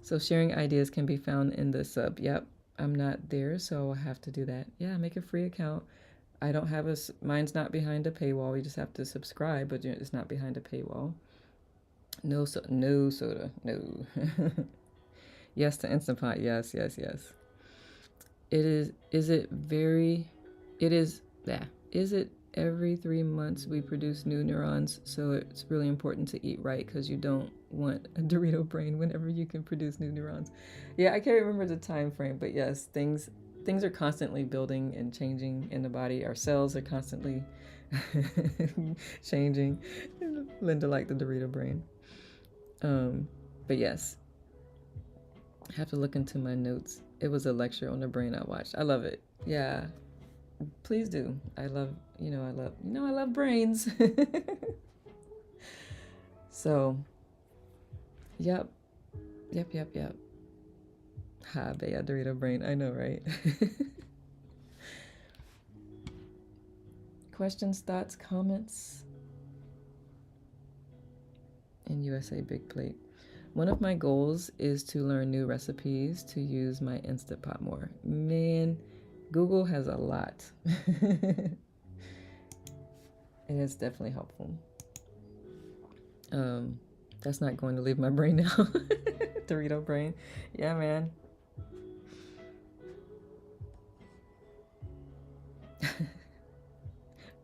So sharing ideas can be found in the sub. Yep, I'm not there, so I'll have to do that. Yeah, make a free account. I don't have mine's not behind a paywall. You just have to subscribe, but it's not behind a paywall. No soda. No. Yes to Instant Pot. Yes. Is it very, it is, yeah. Is it every 3 months we produce new neurons? So it's really important to eat right because you don't want a Dorito brain whenever you can produce new neurons. Yeah, I can't remember the time frame, but yes, things are constantly building and changing in the body. Our cells are constantly changing. Linda liked the Dorito brain. But yes, I have to look into my notes. It was a lecture on the brain I watched. I love it. Yeah, please do. I love brains. So, yep. Ha, Bea Dorito brain. I know, right? Questions, thoughts, comments? In USA Big Plate. One of my goals is to learn new recipes to use my Instant Pot more. Man, Google has a lot. It is definitely helpful. That's not going to leave my brain now. Dorito brain. Yeah, man.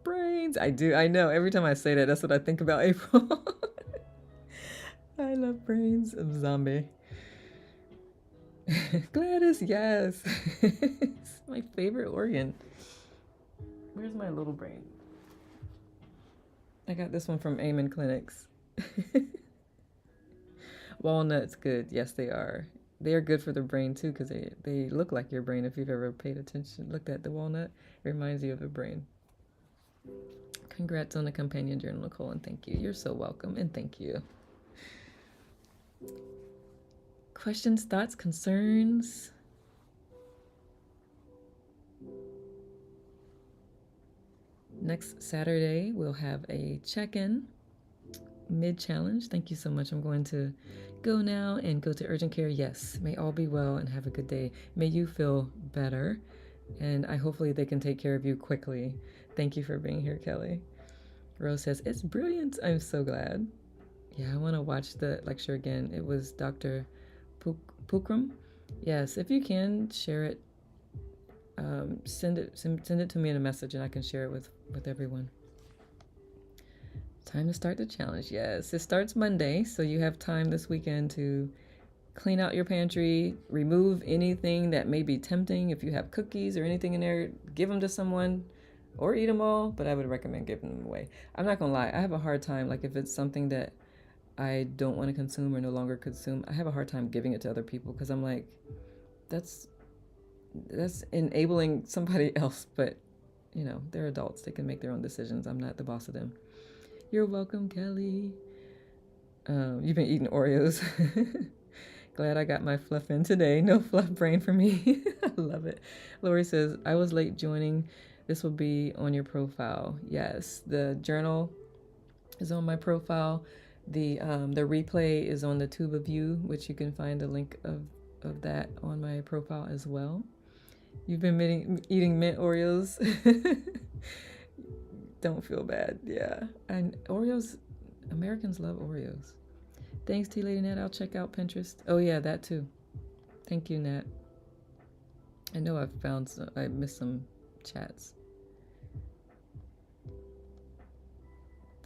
Brains. I do. I know. Every time I say that, that's what I think about, April. I love brains. I'm zombie. Gladys, yes. It's my favorite organ. Where's my little brain? I got this one from Amen Clinics. Walnuts, good. Yes, they are. They are good for the brain too because they look like your brain if you've ever paid attention. Looked at the walnut. It reminds you of a brain. Congrats on the companion journal, Nicole, and thank you. You're so welcome, and thank you. Questions, thoughts, concerns? Next Saturday, we'll have a check-in mid-challenge. Thank you so much. I'm going to go now and go to urgent care. Yes, may all be well and have a good day. May you feel better, and hopefully they can take care of you quickly. Thank you for being here, Kelly. Rose says, it's brilliant. I'm so glad. Yeah, I want to watch the lecture again. It was Dr. Pukram. Yes, if you can, share it. Send it to me in a message and I can share it with everyone. Time to start the challenge. Yes, it starts Monday, so you have time this weekend to clean out your pantry, remove anything that may be tempting. If you have cookies or anything in there, give them to someone or eat them all, but I would recommend giving them away. I'm not gonna lie, I have a hard time, like if it's something that I don't want to consume or no longer consume, I have a hard time giving it to other people because I'm like, that's enabling somebody else, but they're adults. They can make their own decisions. I'm not the boss of them. You're welcome, Kelly. You've been eating Oreos. Glad I got my fluff in today. No fluff brain for me. I love it. Lori says, I was late joining. This will be on your profile. Yes, the journal is on my profile. The replay is on the Tube of You, which you can find a link of that on my profile as well. You've been eating mint Oreos. Don't feel bad. Yeah. And Oreos, Americans love Oreos. Thanks, T Lady Nat. I'll check out Pinterest. Oh, yeah, that too. Thank you, Nat. I know I missed some chats.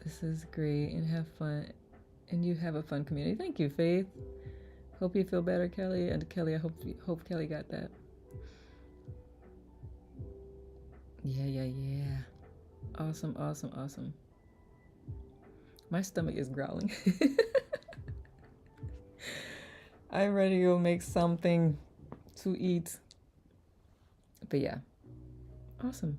This is great, and have fun. And you have a fun community. Thank you, Faith. Hope you feel better, Kelly. And Kelly, I hope Kelly got that. Yeah. Awesome. My stomach is growling. I'm ready to go make something to eat. But yeah, awesome.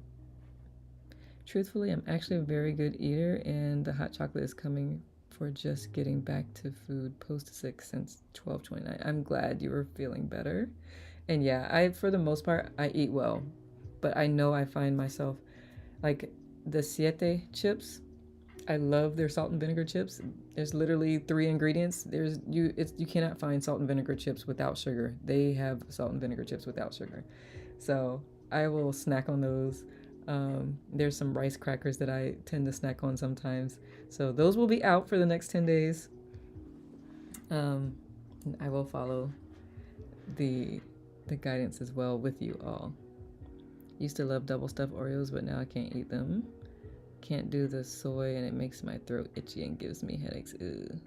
Truthfully, I'm actually a very good eater, and the hot chocolate is coming for just getting back to food post-sick since 12/29. I'm glad you were feeling better. And yeah, for the most part, I eat well. But I know I find myself, like the siete chips, I love their salt and vinegar chips. There's literally 3 ingredients. You cannot find salt and vinegar chips without sugar. They have salt and vinegar chips without sugar. So I will snack on those. There's some rice crackers that I tend to snack on sometimes. So those will be out for the next 10 days. I will follow the guidance as well with you all. Used to love double stuffed Oreos, but now I can't eat them. Can't do the soy and it makes my throat itchy and gives me headaches. Ugh.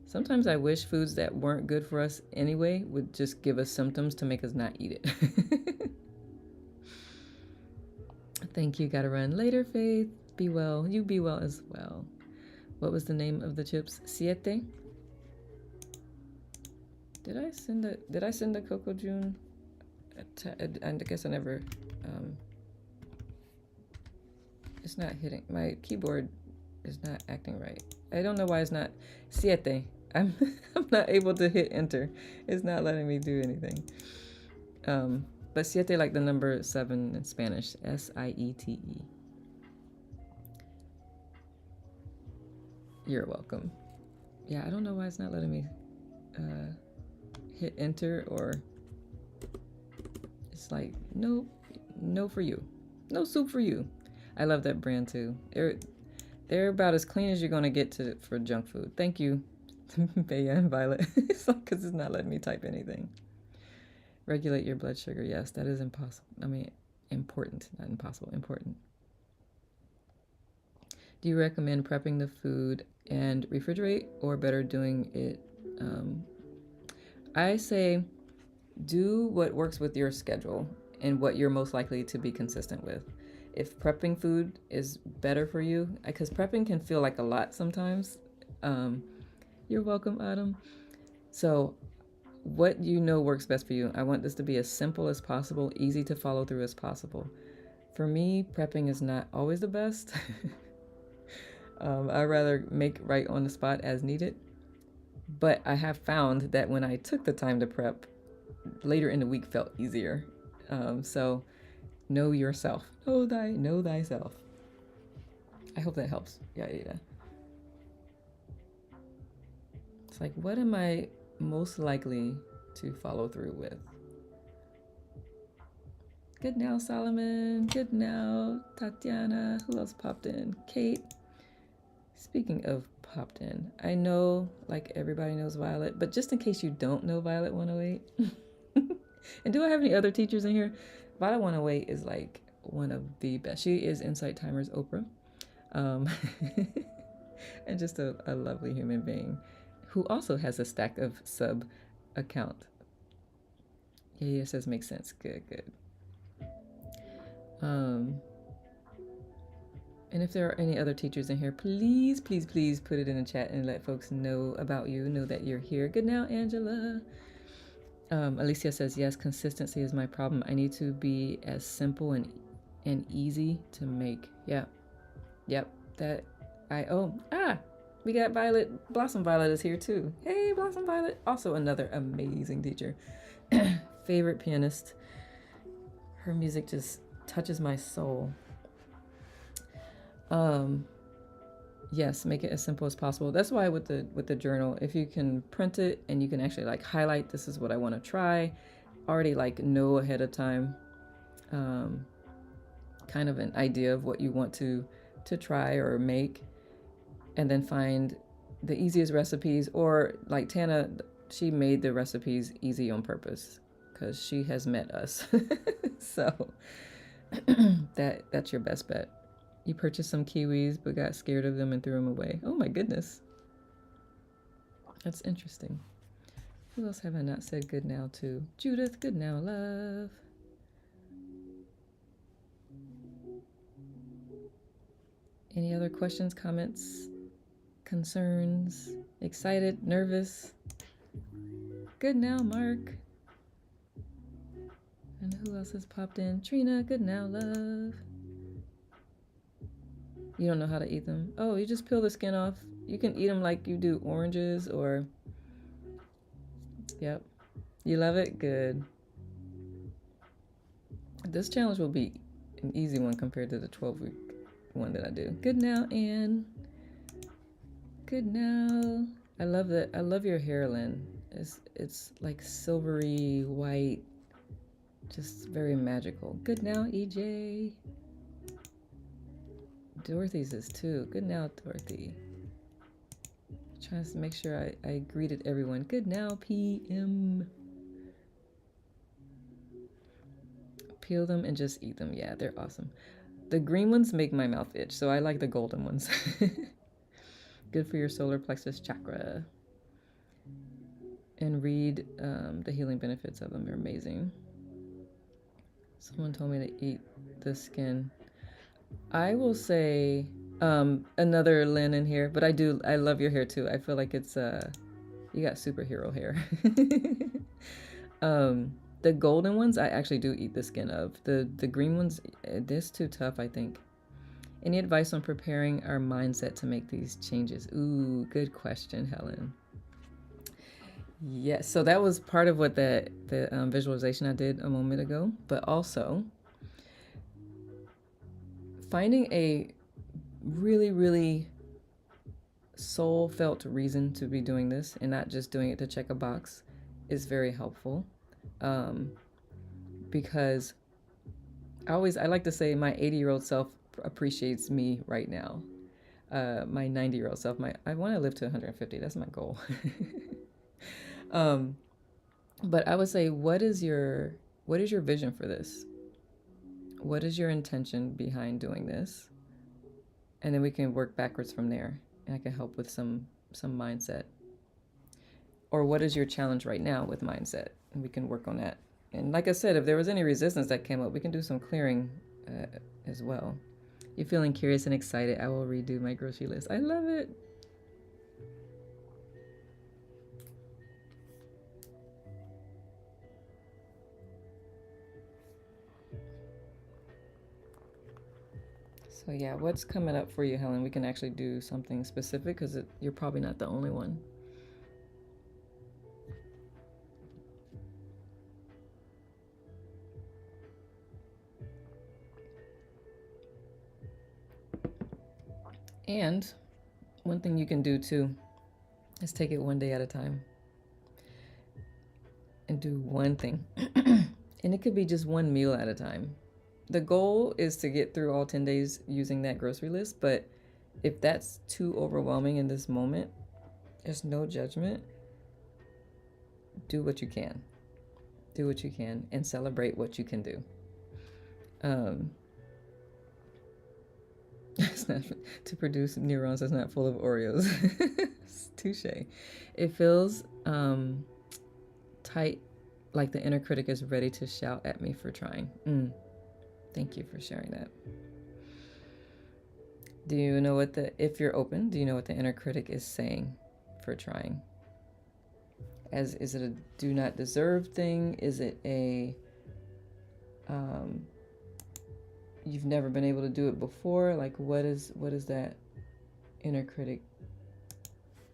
Sometimes I wish foods that weren't good for us anyway would just give us symptoms to make us not eat it. Thank you. Gotta run later, Faith. Be well. You be well as well. What was the name of the chips? Siete? Did I send the Coco June? I guess I never. It's not hitting. My keyboard is not acting right. I don't know why it's not. Siete. I'm not able to hit enter. It's not letting me do anything. But siete like the number 7 in Spanish. SIETE. You're welcome. Yeah, I don't know why it's not letting me hit enter, or it's like, no for you. No soup for you. I love that brand too. They're about as clean as you're gonna get for junk food. Thank you, Bea and Violet. It's like, because it's not letting me type anything. Regulate your blood sugar. Yes, that is impossible. I mean, important, not impossible. Important. Do you recommend prepping the food and refrigerate, or better doing it? I say do what works with your schedule and what you're most likely to be consistent with. If prepping food is better for you, because prepping can feel like a lot sometimes. You're welcome, Adam. So what works best for you. I want this to be as simple as possible, easy to follow through as possible. For me, prepping is not always the best. I'd rather make right on the spot as needed. But I have found that when I took the time to prep, later in the week felt easier. So know yourself. Know thyself. I hope that helps. Yeah. It's like, what am I most likely to follow through with? Good now, Solomon. Good now, Tatiana. Who else popped in? Kate. Speaking of popped in, I know like everybody knows Violet, but just in case you don't know Violet 108, and do I have any other teachers in here? Violet 108 is like one of the best. She is Insight Timer's Oprah, and just a lovely human being who also has a stack of sub account. Yeah, it says makes sense. Good. And if there are any other teachers in here, please put it in the chat and let folks know about you, know that you're here. Good now, Angela. Alicia says, yes, consistency is my problem. I need to be as simple and easy to make. Yeah. Yep. We got Violet. Blossom Violet is here too. Hey, Blossom Violet. Also another amazing teacher. Favorite pianist. Her music just touches my soul. Yes, make it as simple as possible. That's why with the journal, if you can print it and you can actually like highlight, this is what I want to try, already like know ahead of time, kind of an idea of what you want to try or make, and then find the easiest recipes, or like Tana, she made the recipes easy on purpose because she has met us. So that's your best bet. You purchased some kiwis but got scared of them and threw them away. Oh my goodness. That's interesting. Who else have I not said good now to? Judith, good now, love. Any other questions, comments, concerns? Excited, nervous? Good now, Mark. And who else has popped in? Trina, good now, love. You don't know how to eat them. Oh, you just peel the skin off You can eat them like you do oranges or, yep. You love it? Good. This challenge will be an easy one compared to the 12-week one that I do. Good now, Anne. Good now. I love that. I love your hair, Lynn. It's like silvery white, just very magical. Good now, EJ. Dorothy's is too. Good now, Dorothy. Trying to make sure I greeted everyone. Good now, PM. Peel them and just eat them. Yeah, they're awesome. The green ones make my mouth itch, so I like the golden ones. Good for your solar plexus chakra. And read the healing benefits of them. They're amazing. Someone told me to eat the skin. I will say another Lynn in here, but I love your hair too. I feel like it's you got superhero hair. The golden ones I actually do eat the skin of. The green ones, this too tough, I think. Any advice on preparing our mindset to make these changes? Ooh, good question, Helen. Yes, so that was part of what the visualization I did a moment ago, but also finding a really, really soul-felt reason to be doing this and not just doing it to check a box is very helpful. Because I like to say my 80-year-old self appreciates me right now. My 90-year-old self, I want to live to 150. That's my goal. But I would say, what is your vision for this? What is your intention behind doing this? And then we can work backwards from there. And I can help with some mindset. Or what is your challenge right now with mindset? And we can work on that. And like I said, if there was any resistance that came up, we can do some clearing as well. You're feeling curious and excited. I will redo my grocery list. I love it. So yeah, what's coming up for you, Helen? We can actually do something specific because you're probably not the only one. And one thing you can do too is take it one day at a time and do one thing. And it could be just one meal at a time. The goal is to get through all 10 days using that grocery list, but if that's too overwhelming in this moment, there's no judgment. Do what you can. Do what you can and celebrate what you can do. It's not to produce neurons that's not full of Oreos. Touche. It feels tight, like the inner critic is ready to shout at me for trying. Thank you for sharing that. Do you know if you're open, do you know what the inner critic is saying for trying? Is it a do not deserve thing? Is it a you've never been able to do it before? Like what is that inner critic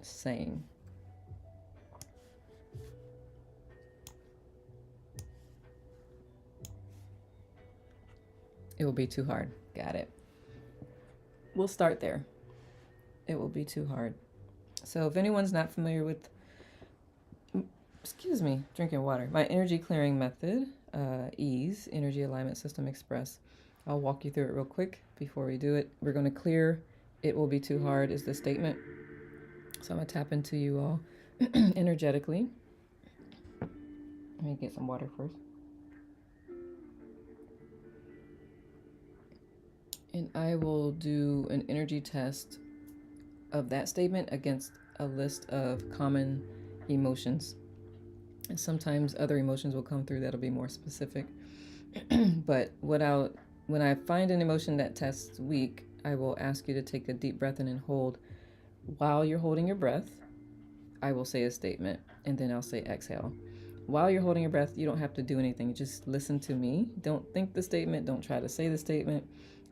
saying? It will be too hard. Got it. We'll start there. It will be too hard. So if anyone's not familiar with, drinking water, my energy clearing method, EASE, Energy Alignment System Express. I'll walk you through it real quick before we do it. We're going to clear it will be too hard is the statement. So I'm going to tap into you all energetically. Let me get some water first. And I will do an energy test of that statement against a list of common emotions. And sometimes other emotions will come through that'll be more specific. But when I find an emotion that tests weak, I will ask you to take a deep breath in and hold. While you're holding your breath, I will say a statement, and then I'll say exhale. While you're holding your breath, you don't have to do anything. Just listen to me. Don't think the statement. Don't try to say the statement.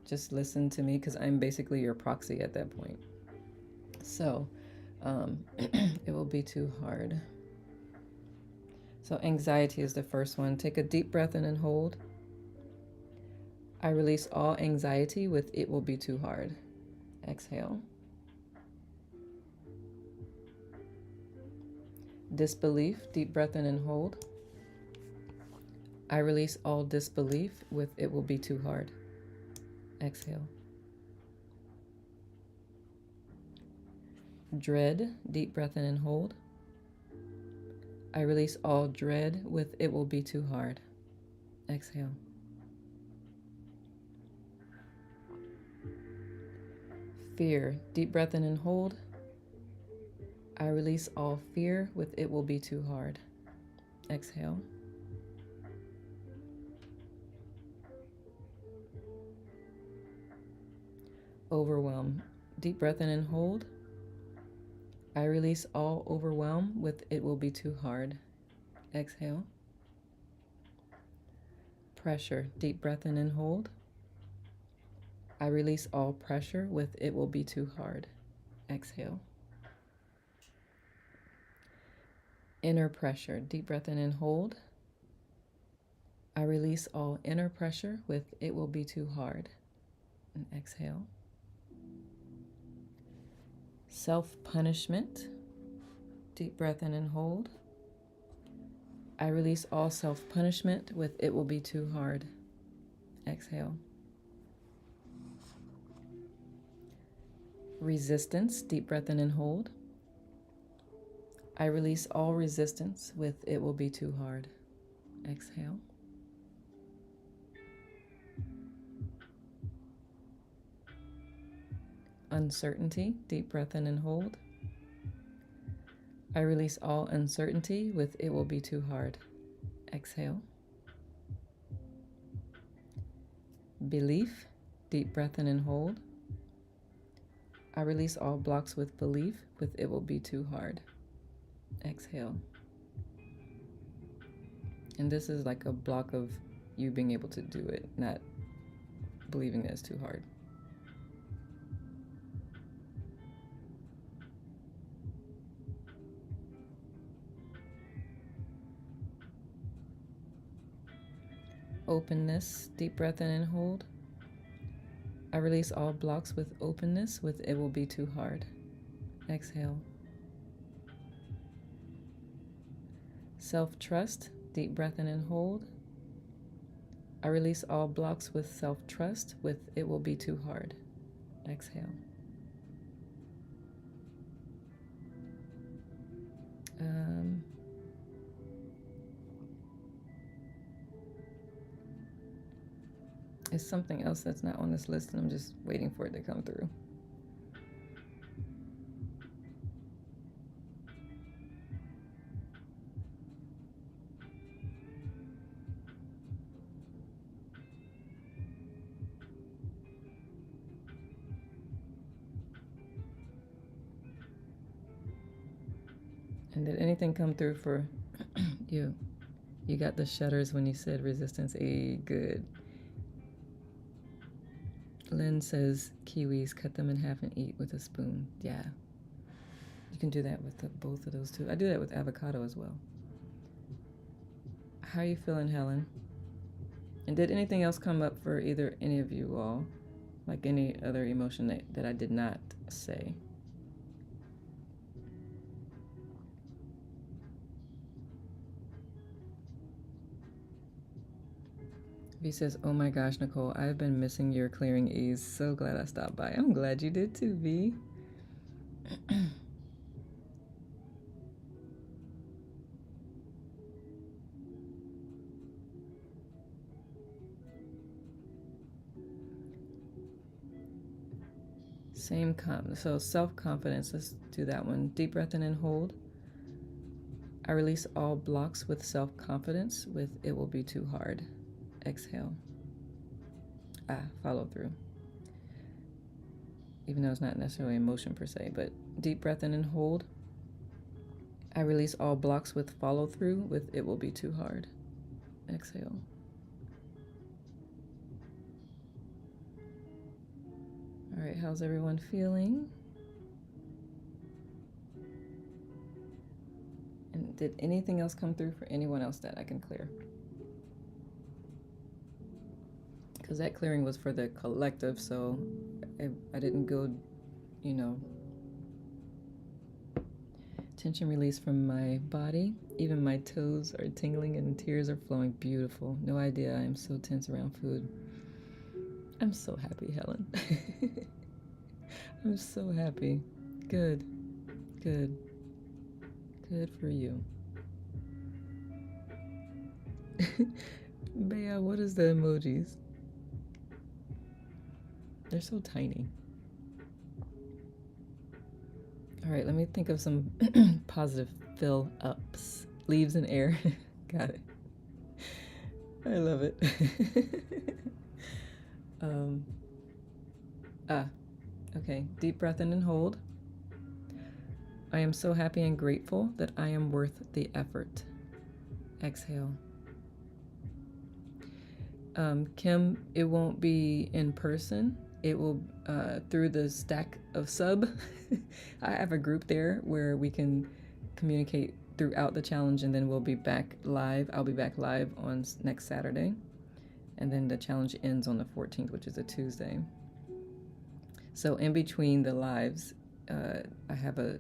Just listen to me because I'm basically your proxy at that point. So it will be too hard. So anxiety is the first one. Take a deep breath in and hold. I release all anxiety with it will be too hard. Exhale. Disbelief, deep breath in and hold. I release all disbelief with it will be too hard. Exhale. Dread, deep breath in and hold. I release all dread with it will be too hard. Exhale. Fear, deep breath in and hold. I release all fear with it will be too hard. Exhale. Overwhelm, deep breath in and hold. I release all overwhelm with it will be too hard. Exhale. Pressure, deep breath in and hold. I release all pressure with it will be too hard. Exhale. Inner pressure, deep breath in and hold. I release all inner pressure with it will be too hard. And exhale. Self-punishment, deep breath in and hold. I release all self-punishment with it will be too hard. Exhale. Resistance, deep breath in and hold. I release all resistance with it will be too hard. Exhale. Uncertainty, deep breath in and hold. I release all uncertainty with it will be too hard. Exhale. Belief, deep breath in and hold. I release all blocks with belief with it will be too hard. Exhale. And this is like a block of you being able to do it, not believing that it's too hard. Openness, deep breath in and hold. I release all blocks with openness with it will be too hard. Exhale. Self-trust, deep breath in and hold. I release all blocks with self-trust with it will be too hard. Exhale. It's something else that's not on this list and I'm just waiting for it to come through. And did anything come through for you? You got the shudders when you said resistance. Good. Lynn says kiwis, cut them in half and eat with a spoon. Yeah. You can do that with both of those too. I do that with avocado as well. How are you feeling, Helen? And did anything else come up for either any of you all? Like any other emotion that I did not say? V says, oh my gosh, Nicole, I've been missing your clearing ease. So glad I stopped by. I'm glad you did too, V. So self-confidence, let's do that one. Deep breath in and hold. I release all blocks with self-confidence with it will be too hard. Exhale. Follow through. Even though it's not necessarily emotion per se, but deep breath in and hold. I release all blocks with follow through with it will be too hard. Exhale. All right, how's everyone feeling? And did anything else come through for anyone else that I can clear? Because that clearing was for the collective, so I didn't go, you know, tension release from my body. Even my toes are tingling and tears are flowing. Beautiful. No idea. I'm so tense around food. I'm so happy, Helen. I'm so happy. Good. Good. Good for you. Bea, what is the emojis? They're so tiny. All right, let me think of some positive fill ups. Leaves and air. Got it. I love it. Okay. Deep breath in and hold. I am so happy and grateful that I am worth the effort. Exhale. Kim, it won't be in person. It will through the stack of sub. I have a group there where we can communicate throughout the challenge, and then we'll be back live. I'll be back live on next Saturday, and then the challenge ends on the 14th, which is a Tuesday. So in between the lives, I have a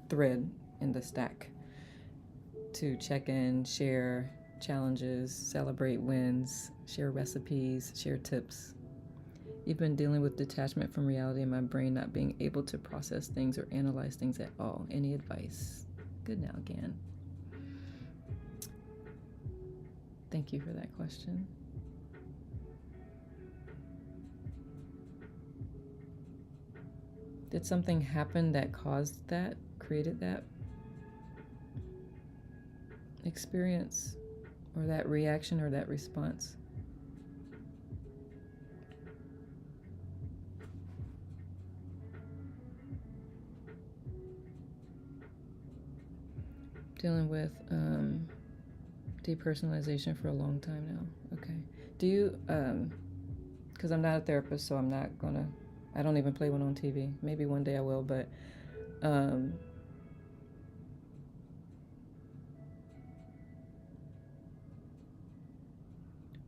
thread in the stack to check in, share challenges, celebrate wins, share recipes, share tips. You've been dealing with detachment from reality and my brain not being able to process things or analyze things at all. Any advice? Good now, Gan. Thank you for that question. Did something happen that caused that, created that experience or that reaction or that response? Dealing with depersonalization for a long time now. Okay. Do you, because I'm not a therapist, so I'm not gonna, I don't even play one on TV. Maybe one day I will, but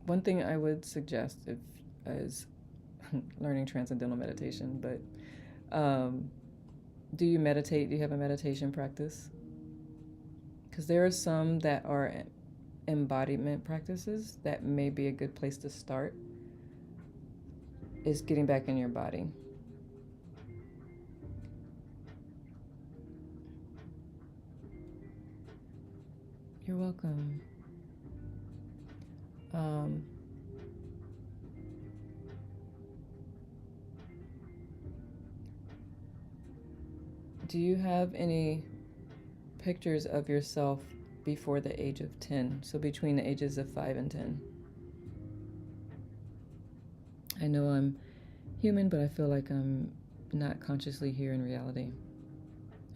one thing I would suggest is learning transcendental meditation, but do you meditate? Do you have a meditation practice? Because there are some that are embodiment practices that may be a good place to start, is getting back in your body. You're welcome. Do you have any pictures of yourself before the age of 10? So between the ages of 5 and 10. I know I'm human, but I feel like I'm not consciously here in reality.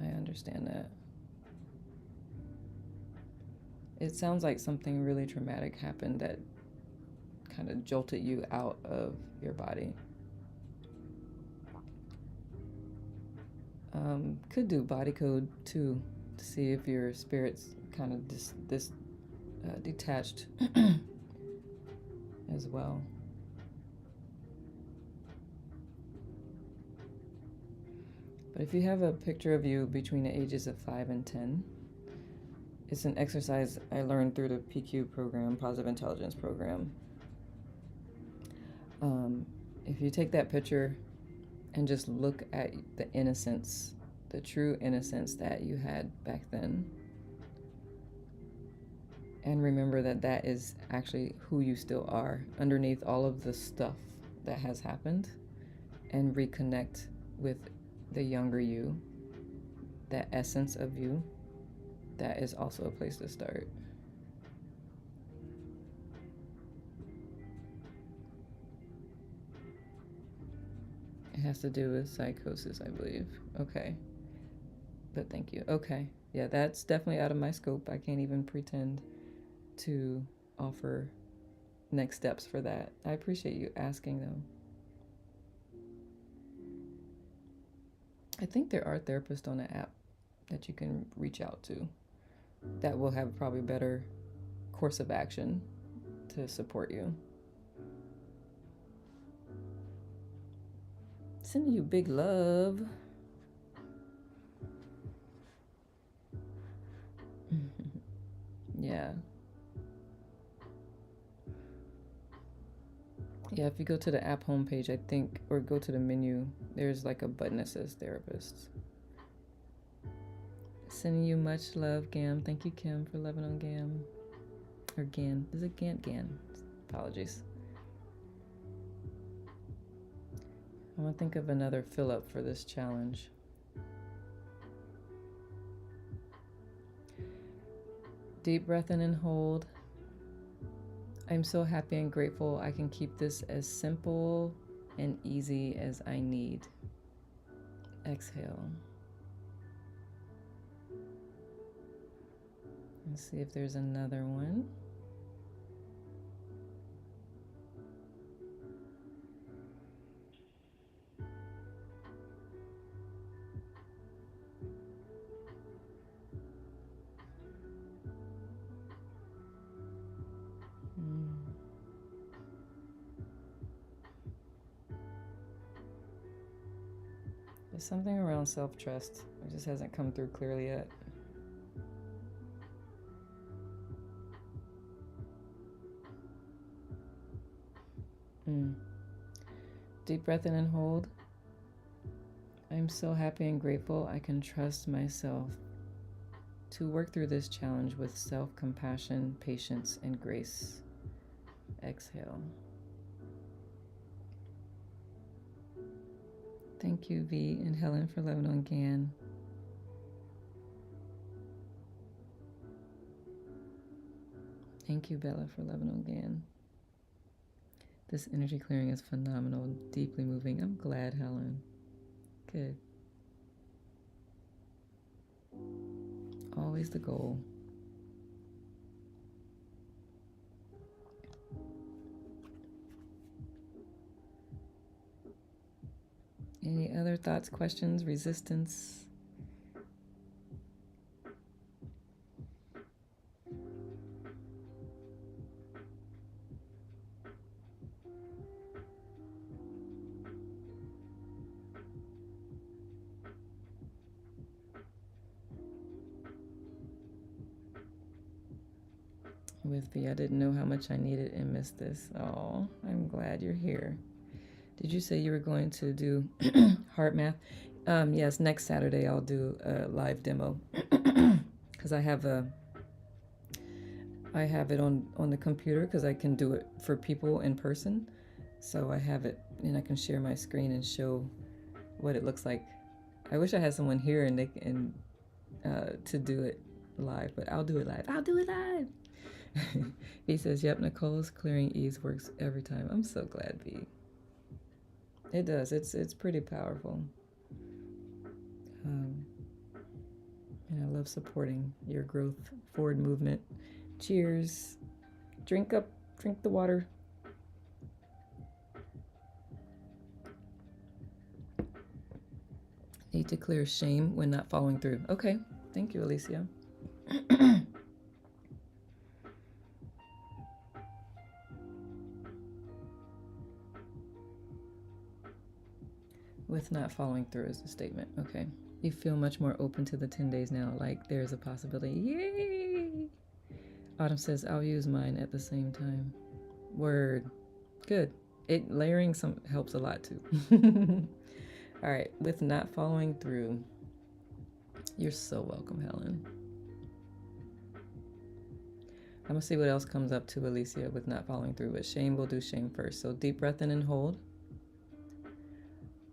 I understand that. It sounds like something really traumatic happened that kind of jolted you out of your body. Could do body code too, to see if your spirit's kind of detached as well. But if you have a picture of you between the ages of 5 and 10, it's an exercise I learned through the PQ program, Positive Intelligence program. If you take that picture and just look at the innocence, the true innocence that you had back then, and remember that that is actually who you still are underneath all of the stuff that has happened, and reconnect with the younger you, that essence of you, that is also a place to start. It has to do with psychosis, I believe. Okay. But thank you. Okay. Yeah, that's definitely out of my scope. I can't even pretend to offer next steps for that. I appreciate you asking, though. I think there are therapists on the app that you can reach out to. that will have probably better course of action to support you. Sending you big love. Yeah. Yeah, if you go to the app homepage, I think, or go to the menu, there's like a button that says therapists. Sending you much love, Gam. Thank you, Kim, for loving on Gam. Or Gan. Is it Gan? Gan. Apologies. I'm going to think of another fill up for this challenge. Deep breath in and hold. I'm so happy and grateful I can keep this as simple and easy as I need. Exhale. Let's see if there's another one. There's something around self-trust. It just hasn't come through clearly yet. Deep breath in and hold. I'm so happy and grateful I can trust myself to work through this challenge with self-compassion, patience, and grace. Exhale. Thank you, V and Helen, for loving on Gan. Thank you, Bella, for loving on Gan. This energy clearing is phenomenal, deeply moving. I'm glad, Helen. Good. Always the goal. Any other thoughts, questions, resistance? With V, I didn't know how much I needed and missed this. Oh, I'm glad you're here. Did you say you were going to do heart math? Yes, next Saturday I'll do a live demo because I have it on the computer because I can do it for people in person. So I have it and I can share my screen and show what it looks like. I wish I had someone here and they can to do it live, but I'll do it live. I'll do it live. V says, yep, Nicole's clearing ease works every time. I'm so glad, V. It does. It's pretty powerful. And I love supporting your growth forward movement. Cheers. Drink the water. Need to clear shame when not following through. Okay. Thank you, Alicia. With not following through is the statement. Okay. You feel much more open to the 10 days now, like there's a possibility. Yay! Autumn says, I'll use mine at the same time. Word. Good. Layering some helps a lot too. All right. With not following through. You're so welcome, Helen. I'm going to see what else comes up to Alicia with not following through, but shame, we'll do shame first. So deep breath in and hold.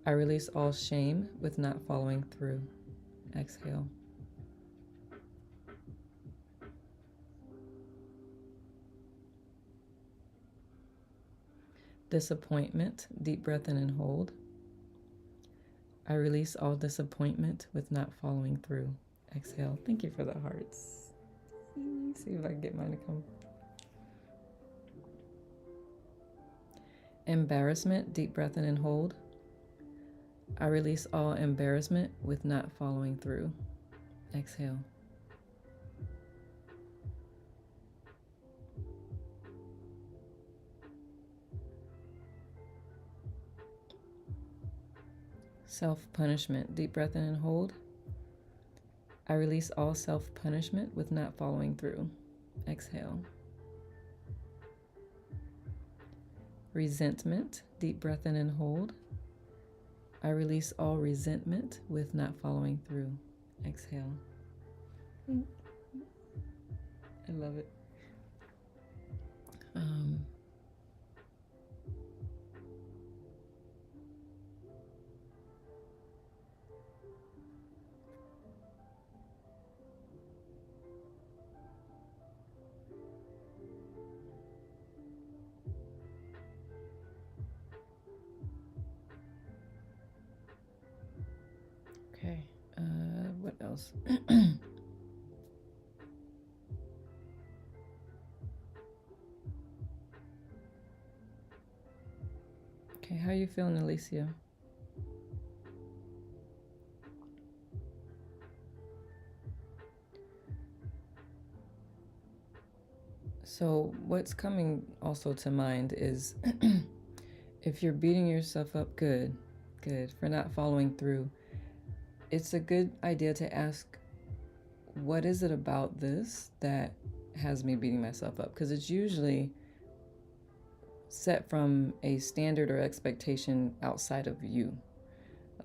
I release all shame with not following through. Exhale. Disappointment, deep breath in and hold. I release all disappointment with not following through. Exhale. Thank you for the hearts. See if I can get mine to come. Embarrassment, deep breath in and hold. I release all embarrassment with not following through. Exhale. Self-punishment. Deep breath in and hold. I release all self-punishment with not following through. Exhale. Resentment. Deep breath in and hold. I release all resentment with not following through. Exhale. I love it. Okay, what else? Okay, how are you feeling, Alicia? So what's coming also to mind is if you're beating yourself up, good, for not following through, it's a good idea to ask, what is it about this that has me beating myself up? Because it's usually set from a standard or expectation outside of you.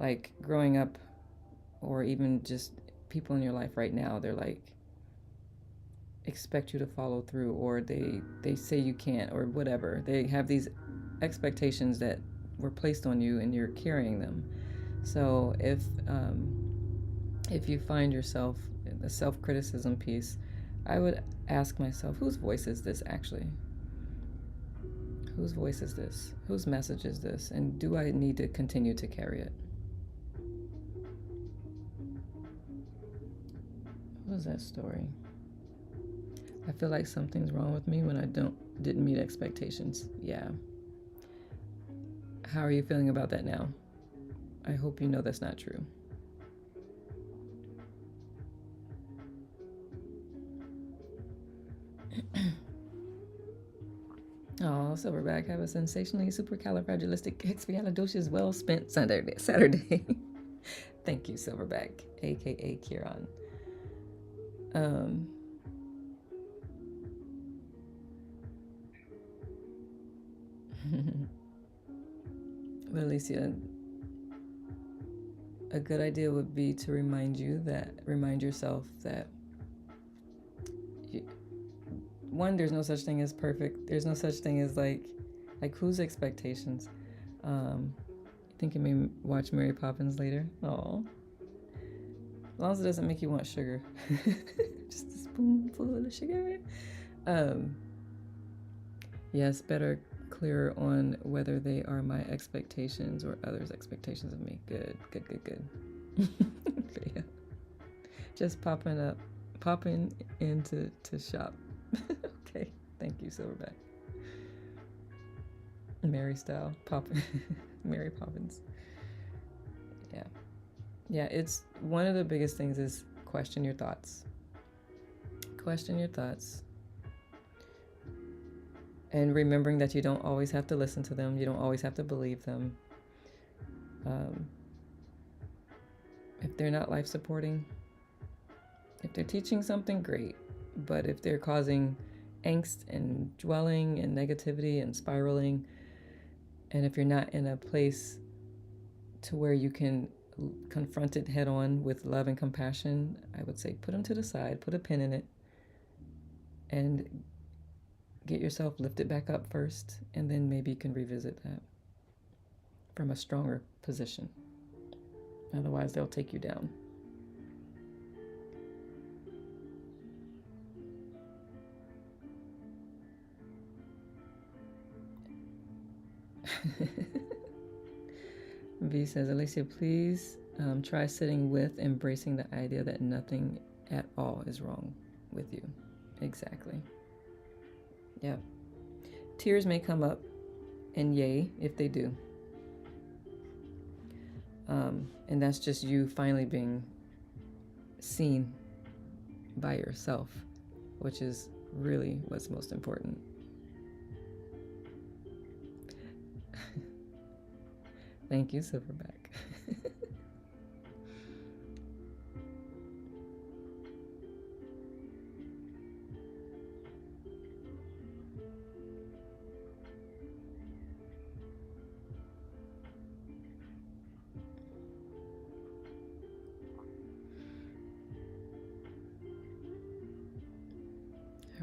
Like growing up, or even just people in your life right now, they're like, expect you to follow through, or they say you can't, or whatever. They have these expectations that were placed on you and you're carrying them. So if you find yourself in the self-criticism piece, I would ask myself, whose voice is this actually? Whose voice is this? Whose message is this? And do I need to continue to carry it? What was that story? I feel like something's wrong with me when I didn't meet expectations. Yeah. How are you feeling about that now? I hope you know that's not true. Oh, Silverback, have a sensationally supercalifragilisticexpialidocious well spent Saturday. Thank you, Silverback, aka Kieran. But Alicia, a good idea would be to remind yourself that one, there's no such thing as perfect. There's no such thing as like whose expectations. You think you may watch Mary Poppins later? Oh, as long as it doesn't make you want sugar, just a spoonful of sugar. Yes, better clearer on whether they are my expectations or others' expectations of me. Good. Yeah. Just popping into shop. Okay, thank you, Silverback. Mary style, Mary Poppins. Yeah. It's one of the biggest things is question your thoughts. And remembering that you don't always have to listen to them. You don't always have to believe them. If they're not life supporting, if they're teaching something, great. But if they're causing angst and dwelling and negativity and spiraling, and if you're not in a place to where you can confront it head on with love and compassion, I would say put them to the side, put a pin in it, and get yourself lifted back up first, and then maybe you can revisit that from a stronger position. Otherwise, they'll take you down. V says, Alicia, please try sitting with, embracing the idea that nothing at all is wrong with you. Exactly. Yeah. Tears may come up, and yay if they do. And that's just you finally being seen by yourself, which is really what's most important. Thank you, Silverback.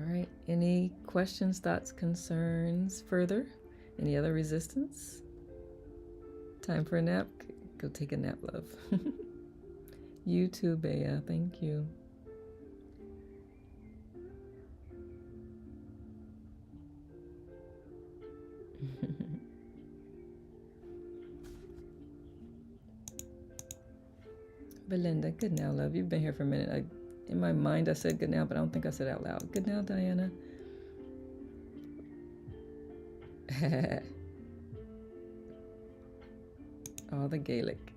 All right. Any questions, thoughts, concerns further? Any other resistance? Time for a nap? Go take a nap, love. You too, Bea. Thank you. Belinda, good now, love. You've been here for a minute. In my mind, I said good now, but I don't think I said it out loud. Good now, Diana. All the Gaelic.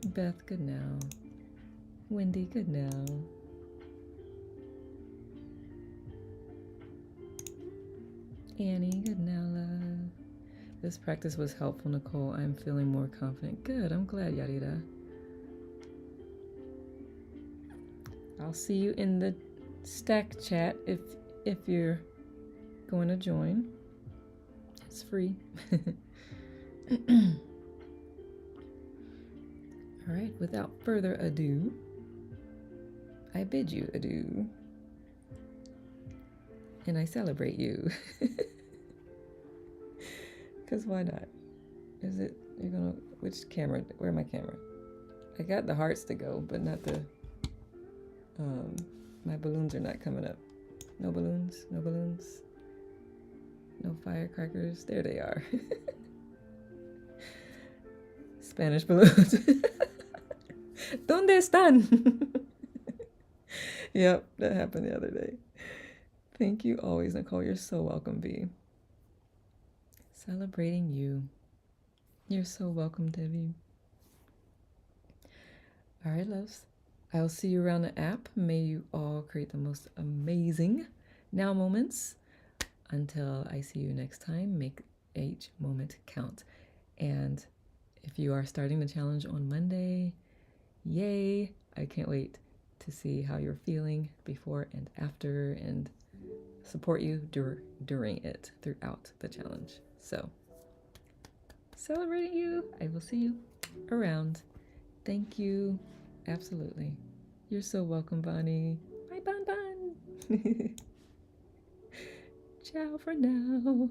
Beth, good now. Wendy, good now. Annie, good now, love. This practice was helpful, Nicole. I'm feeling more confident. Good, I'm glad, Yarira. I'll see you in the stack chat if you're going to join. It's free. All right, without further ado, I bid you adieu. And I celebrate you. Because why not? Which camera? Where my camera? I got the hearts to go, but not the, my balloons are not coming up. No balloons, no balloons. No firecrackers. There they are. Spanish balloons. ¿Dónde están? Yep, that happened the other day. Thank you always, Nicole. You're so welcome, B. Celebrating you. You're so welcome, Debbie. All right, loves. I will see you around the app. May you all create the most amazing now moments. Until I see you next time, make each moment count. And if you are starting the challenge on Monday, yay! I can't wait to see how you're feeling before and after and support you during it throughout the challenge. So, celebrating you. I will see you around. Thank you. Absolutely. You're so welcome, Bonnie. Bye, Bon Bon. Ciao for now.